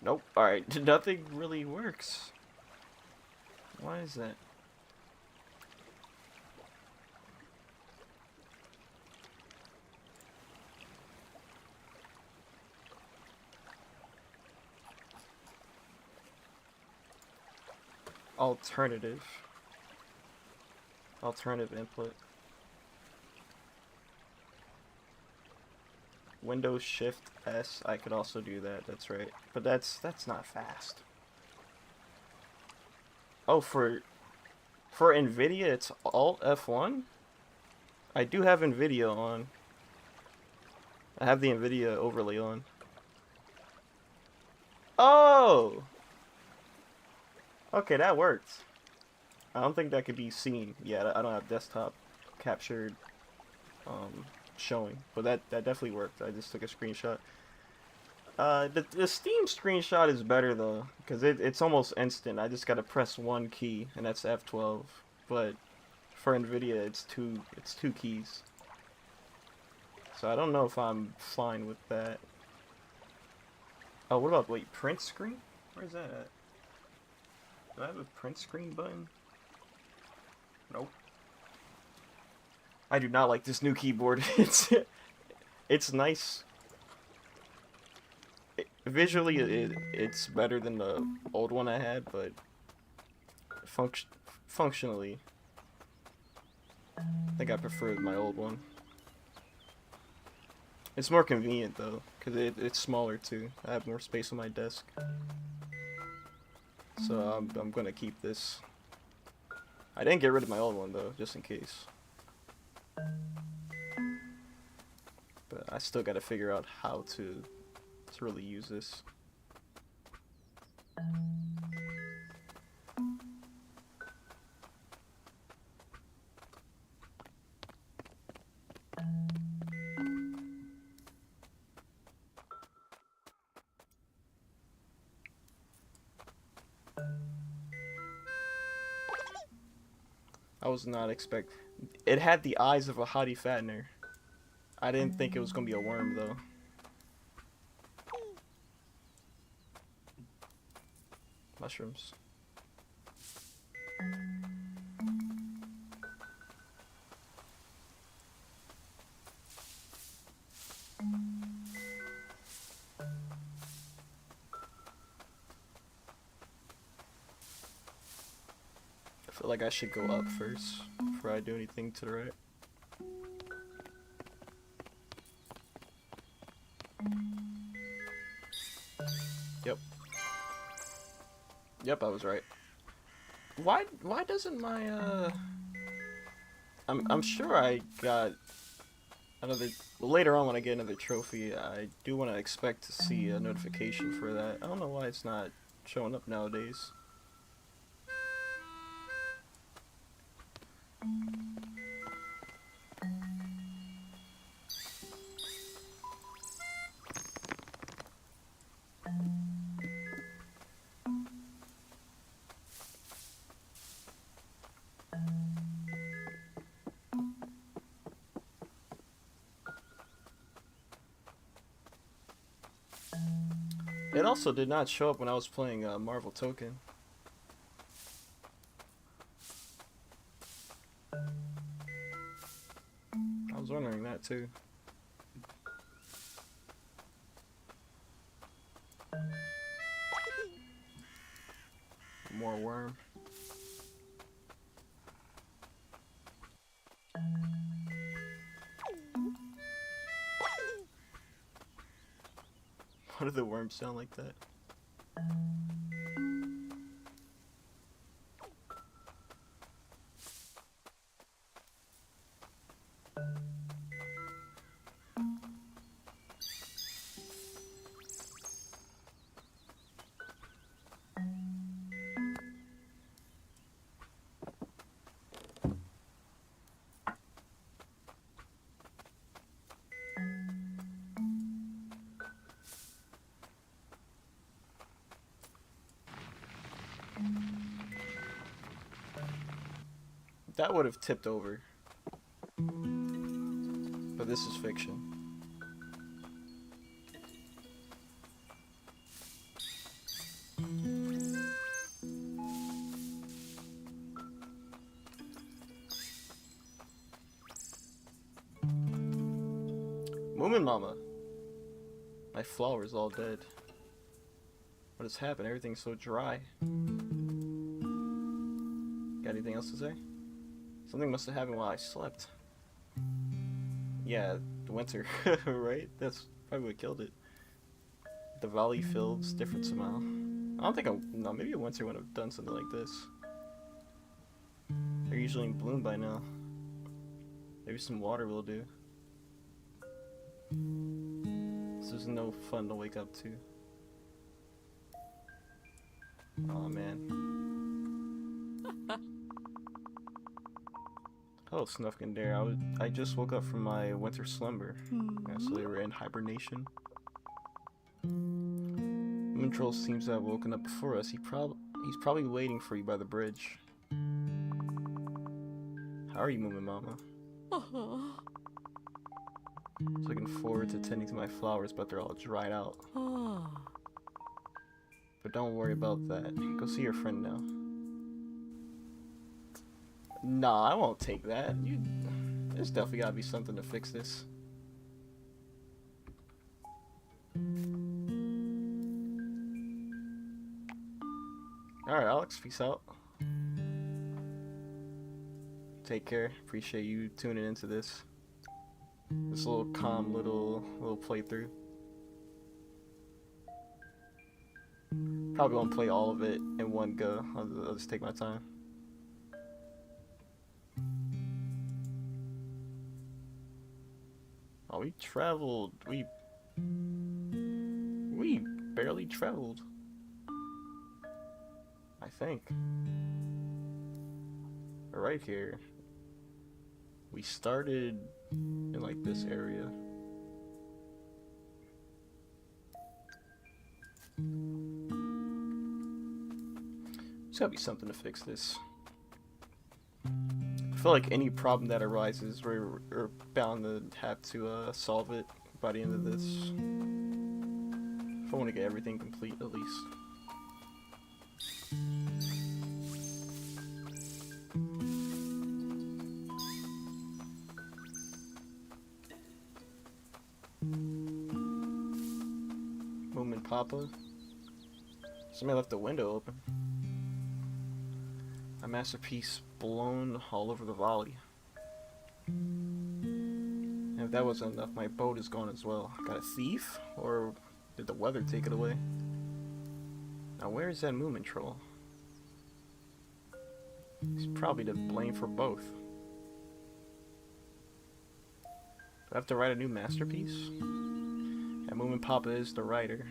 Nope. Alright, nothing really works. Why is that? Alternative input. Windows Shift S. I could also do that. That's right. But that's not fast. Oh, for NVIDIA, it's Alt F1. I do have NVIDIA on. I have the NVIDIA overlay on. Oh! Okay, that worked. I don't think that could be seen. Yeah, I don't have desktop captured showing, but that definitely worked. I just took a screenshot. The Steam screenshot is better though, because it's almost instant. I just gotta press one key, and that's F12. But for NVIDIA, it's two keys. So I don't know if I'm fine with that. Oh, what about, wait, print screen? Where's that at? Do I have a print screen button? Nope. I do not like this new keyboard. It's nice. Visually, it's better than the old one I had, but functionally, I think I prefer my old one. It's more convenient though, because it's smaller too. I have more space on my desk. So I'm gonna keep this. I didn't get rid of my old one though, just in case. But I still gotta figure out how to really use this. I was not expect. It had the eyes of a hottie fattener. I didn't think it was gonna be a worm though. Mushrooms. I feel like I should go up first before I do anything to the right. Yep. Yep, I was right. Why doesn't my I'm sure I got another later on when I get another trophy, I do want to expect to see a notification for that. I don't know why it's not showing up nowadays. It also did not show up when I was playing Marvel Token. I was wondering that too. More worm. Why do the worms sound like that? That would have tipped over. But this is fiction. Moomin Mama. My flower's all dead. What has happened? Everything's so dry. anything else to say? Something must have happened while I slept. Yeah, winter, right? That's probably what killed it. The valley feels different somehow. I don't think no, maybe a winter would have done something like this. They're usually in bloom by now. Maybe some water will do. This is no fun to wake up to. Oh man. Hello, Snufkin there. I just woke up from my winter slumber. Yeah, so they were in hibernation. Moomintroll seems to have woken up before us. He's probably waiting for you by the bridge. How are you, Moomin Mama? Looking forward to tending to my flowers, but they're all dried out. But don't worry about that. Go see your friend now. Nah, I won't take that. There's definitely gotta be something to fix this. Alright, Alex, peace out. Take care. Appreciate you tuning into this. This little calm little playthrough. Probably won't play all of it in one go. I'll just take my time. Oh, we traveled. We barely traveled. I think. Right here. We started in like this area. There's gotta be something to fix this. I feel like any problem that arises, we're bound to have to solve it by the end of this. If I want to get everything complete, at least. Moomin Papa. Somebody left the window open. A masterpiece blown all over the valley. And if that wasn't enough, my boat is gone as well. Got a thief? Or did the weather take it away? Now where is that Moomintroll? He's probably to blame for both. Do I have to write a new masterpiece? And Moomin Papa is the writer.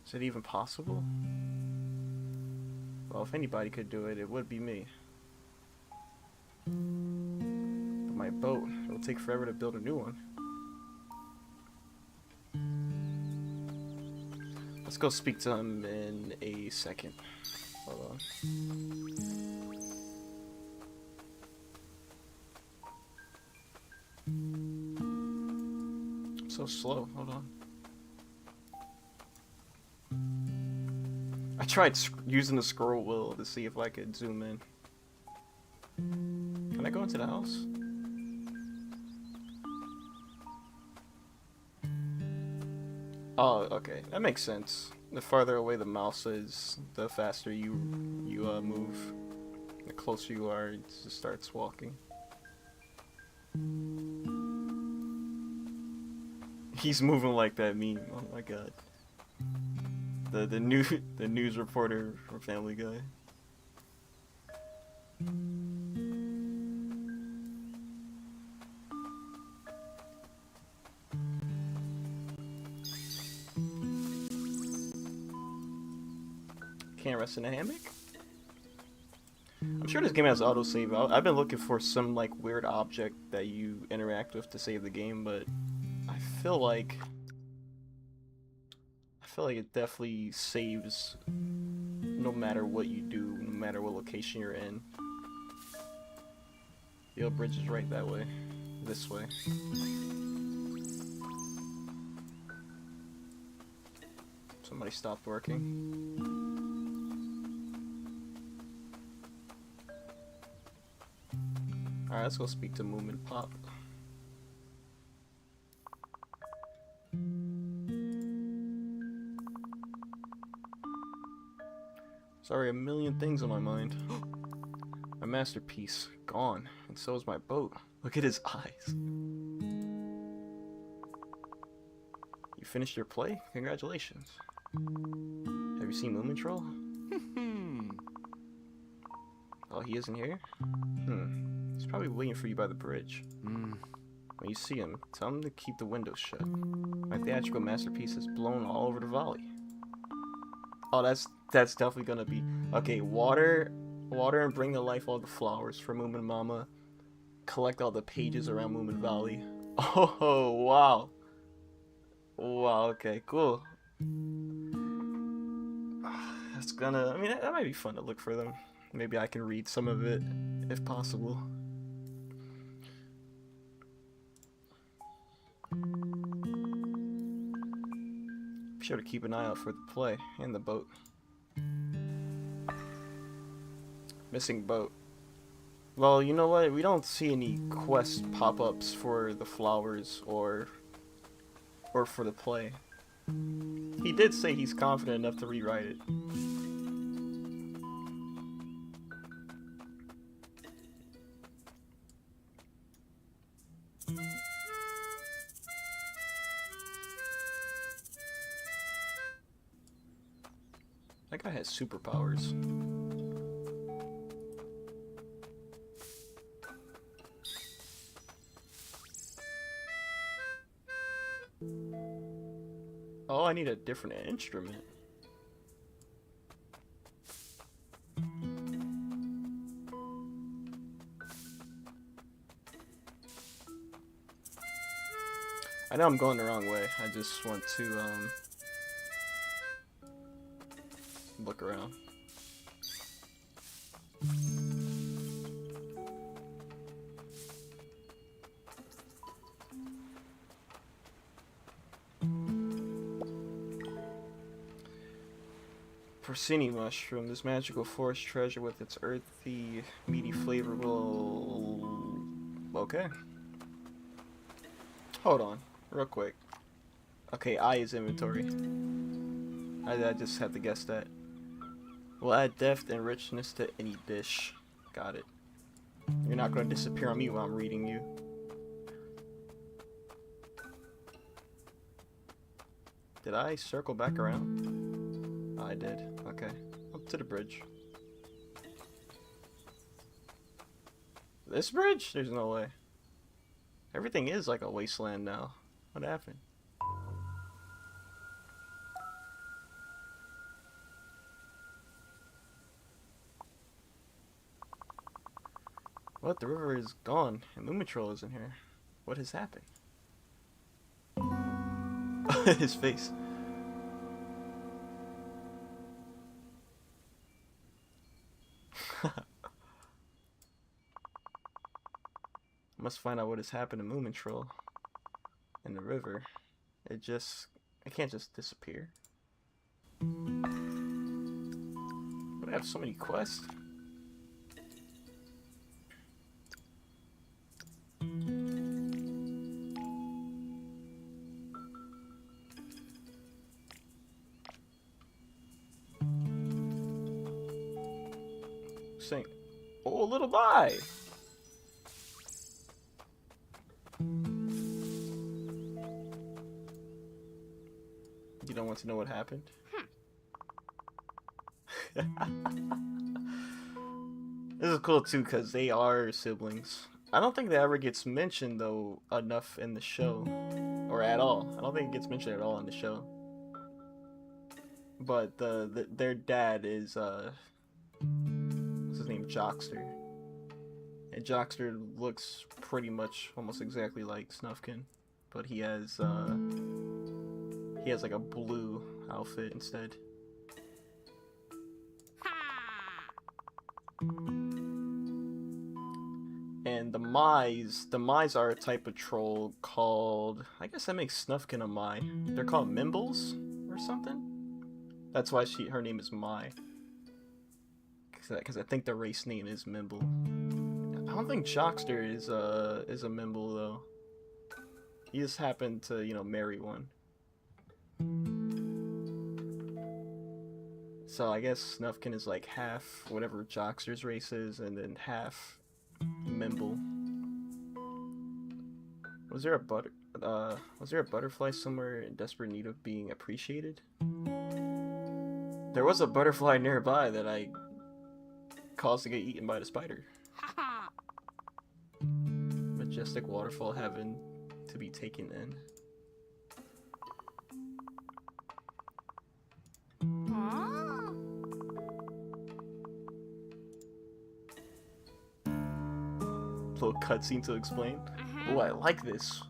Is it even possible? Well, if anybody could do it, it would be me. But my boat, it'll take forever to build a new one. Let's go speak to him in a second. Hold on. I'm so slow, hold on. I tried using the scroll wheel to see if I could zoom in. Can I go into the house? Oh, okay. That makes sense. The farther away the mouse is, the faster you move. The closer you are, it just starts walking. He's moving like that meme. Oh my god. The news reporter from Family Guy. Can't rest in a hammock? I'm sure this game has autosave. I've been looking for some like weird object that you interact with to save the game, but I feel like it definitely saves no matter what you do, no matter what location you're in. The old bridge is right that way. This way. Somebody stopped working. Alright, let's go speak to Moomin Pop. Sorry, a million things on my mind. My masterpiece gone, and so is my boat. Look at his eyes. You finished your play? Congratulations. Have you seen Moomin Troll? Oh, he isn't here? He's probably waiting for you by the bridge. When you see him, tell him to keep the windows shut. My theatrical masterpiece is blown all over the valley. Oh, that's definitely gonna be... Okay, water and bring to life all the flowers for Moomin Mama. Collect all the pages around Moominvalley. Oh, wow. Wow, okay, cool. That's gonna... I mean, that might be fun to look for them. Maybe I can read some of it, if possible. Be sure to keep an eye out for the play and the boat. Missing boat. Well, you know what? We don't see any quest pop-ups for the flowers or for the play. He did say he's confident enough to rewrite it. That guy has superpowers. Oh, I need a different instrument. I know I'm going the wrong way. I just want to look around. Porcini mushroom. This magical forest treasure with its earthy, meaty flavor will... Okay. Hold on, real quick. Okay, I is inventory. I just had to guess that. Will add depth and richness to any dish. Got it. You're not going to disappear on me while I'm reading you. Did I circle back around? I did. Okay. Up to the bridge. This bridge? There's no way. Everything is like a wasteland now. What happened? What? The river is gone and Moomin Troll isn't here. What has happened? His face. Must find out what has happened to Moomin Troll in the river. It can't just disappear. But I have so many quests. Saying, oh, little bye. You don't want to know what happened? This is cool too because they are siblings. I don't think that ever gets mentioned though enough in the show, or at all. I don't think it gets mentioned at all in the show. But their dad is what's his name, Jockster, and Jockster looks pretty much almost exactly like Snufkin, but he has like a blue outfit instead. And the Mice are a type of troll called, I guess that makes Snufkin a Mai. They're called Mimbles or something. That's why her name is Mai. Because I think the race name is Mimble. I don't think Jockster is a Mimble though. He just happened to, you know, marry one. So I guess Snufkin is like half whatever Jockster's race is, and then half Mimble. Was there a butterfly somewhere in desperate need of being appreciated? There was a butterfly nearby that I caused to get eaten by the spider. Majestic waterfall heaven to be taken in. Little cutscene to explain. Oh, I like this.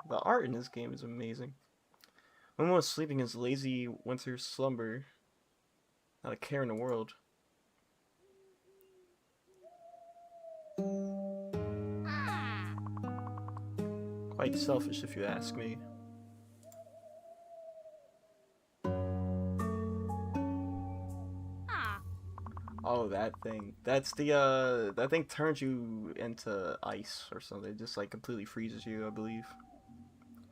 The art in this game is amazing. When was sleeping his lazy winter slumber, not a care in the world. Quite selfish, if you ask me. Oh, that thing. That's the, that thing turns you into ice or something. It just, like, completely freezes you, I believe.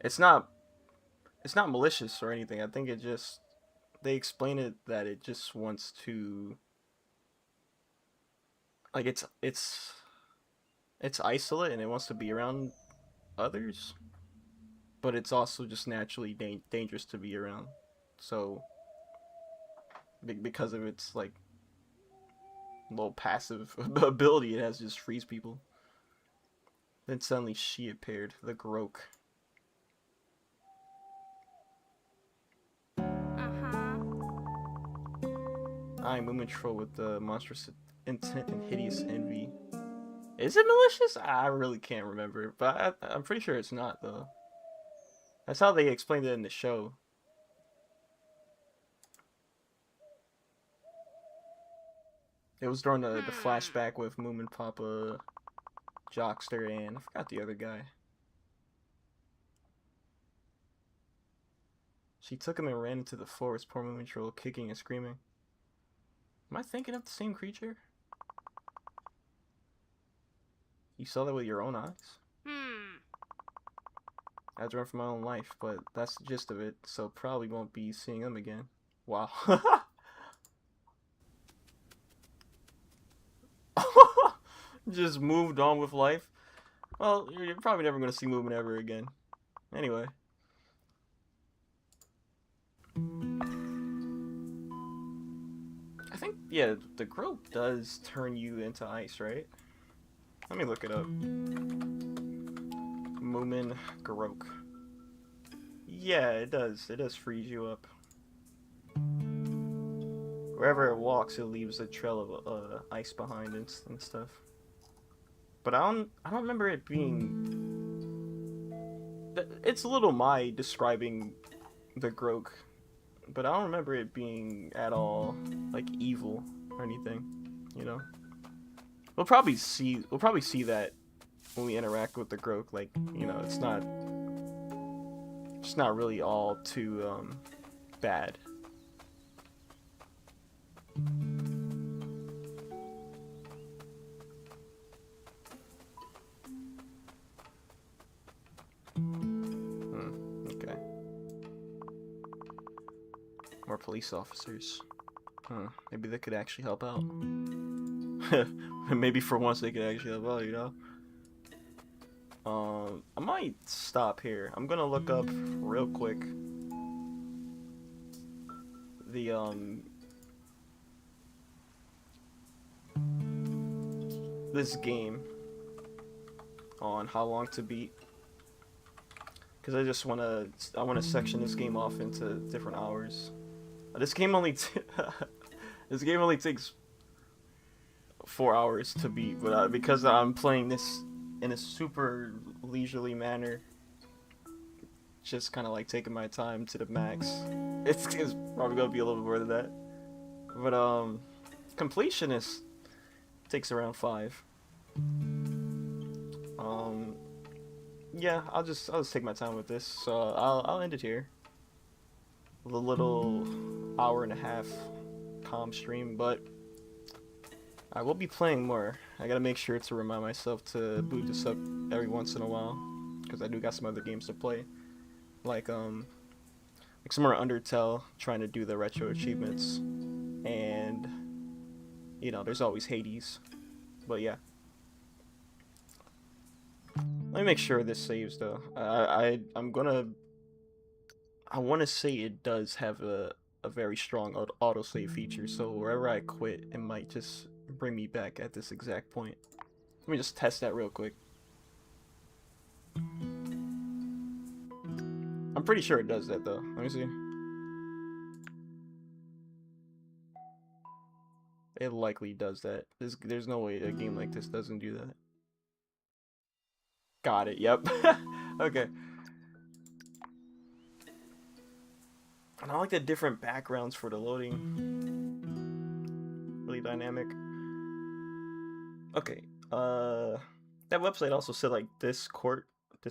It's not malicious or anything. I think it just, they explain it that it just wants to, like, it's isolate and it wants to be around others. But it's also just naturally dangerous to be around. So, because of its, like, little passive ability it has to just freeze people. Then suddenly she appeared, the Grok. I am Moominvalley with the monstrous intent and hideous envy. Is it malicious? I really can't remember, but I'm pretty sure it's not, though. That's how they explained it in the show. It was during the flashback with Moomin Papa, Jockster, and I forgot the other guy. She took him and ran into the forest, poor Moominvalley kicking and screaming. Am I thinking of the same creature? You saw that with your own eyes? I had to run for my own life, but that's the gist of it, so probably won't be seeing them again. Wow. Just moved on with life. Well, you're probably never going to see Moomin ever again. Anyway. I think, yeah, the Grok does turn you into ice, right? Let me look it up. Moomin Grok. Yeah, it does. It does freeze you up. Wherever it walks, it leaves a trail of ice behind and stuff. But I don't remember it being. It's a little my describing the Grok, but I don't remember it being at all like evil or anything. You know. We'll probably see that when we interact with the Grok. Like, you know, it's not really all too bad. Okay. More police officers. Maybe they could actually help out. Maybe for once they could actually help out, you know? I might stop here. I'm gonna look up real quick the this game on how long to beat, because I want to section this game off into different hours. This game only takes 4 hours to beat, but because I'm playing this in a super leisurely manner, just kind of like taking my time to the max. It's probably gonna be a little bit more than that, but completionist takes around 5. Yeah, I'll just take my time with this, so I'll end it here. The little hour-and-a-half calm stream, but I will be playing more. I gotta make sure to remind myself to boot this up every once in a while, because I do got some other games to play, like like somewhere Undertale trying to do the retro achievements, and you know, there's always Hades. But yeah. Let me make sure this saves though. I'm gonna. I want to say it does have a very strong autosave feature, so wherever I quit, it might just bring me back at this exact point. Let me just test that real quick. I'm pretty sure it does that though. Let me see. It likely does that. There's no way a game like this doesn't do that. Got it, yep. Okay. And I like the different backgrounds for the loading. Really dynamic. Okay, that website also said like this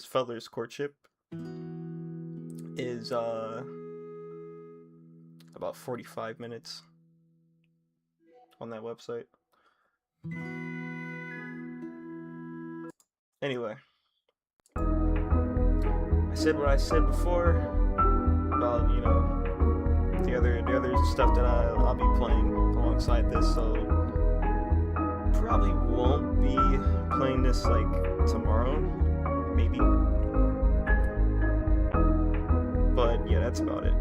fella's courtship is about 45 minutes on that website. Anyway, I said what I said before about, you know, the other stuff that I'll be playing alongside this, so probably won't be playing this like tomorrow, maybe. But yeah, that's about it.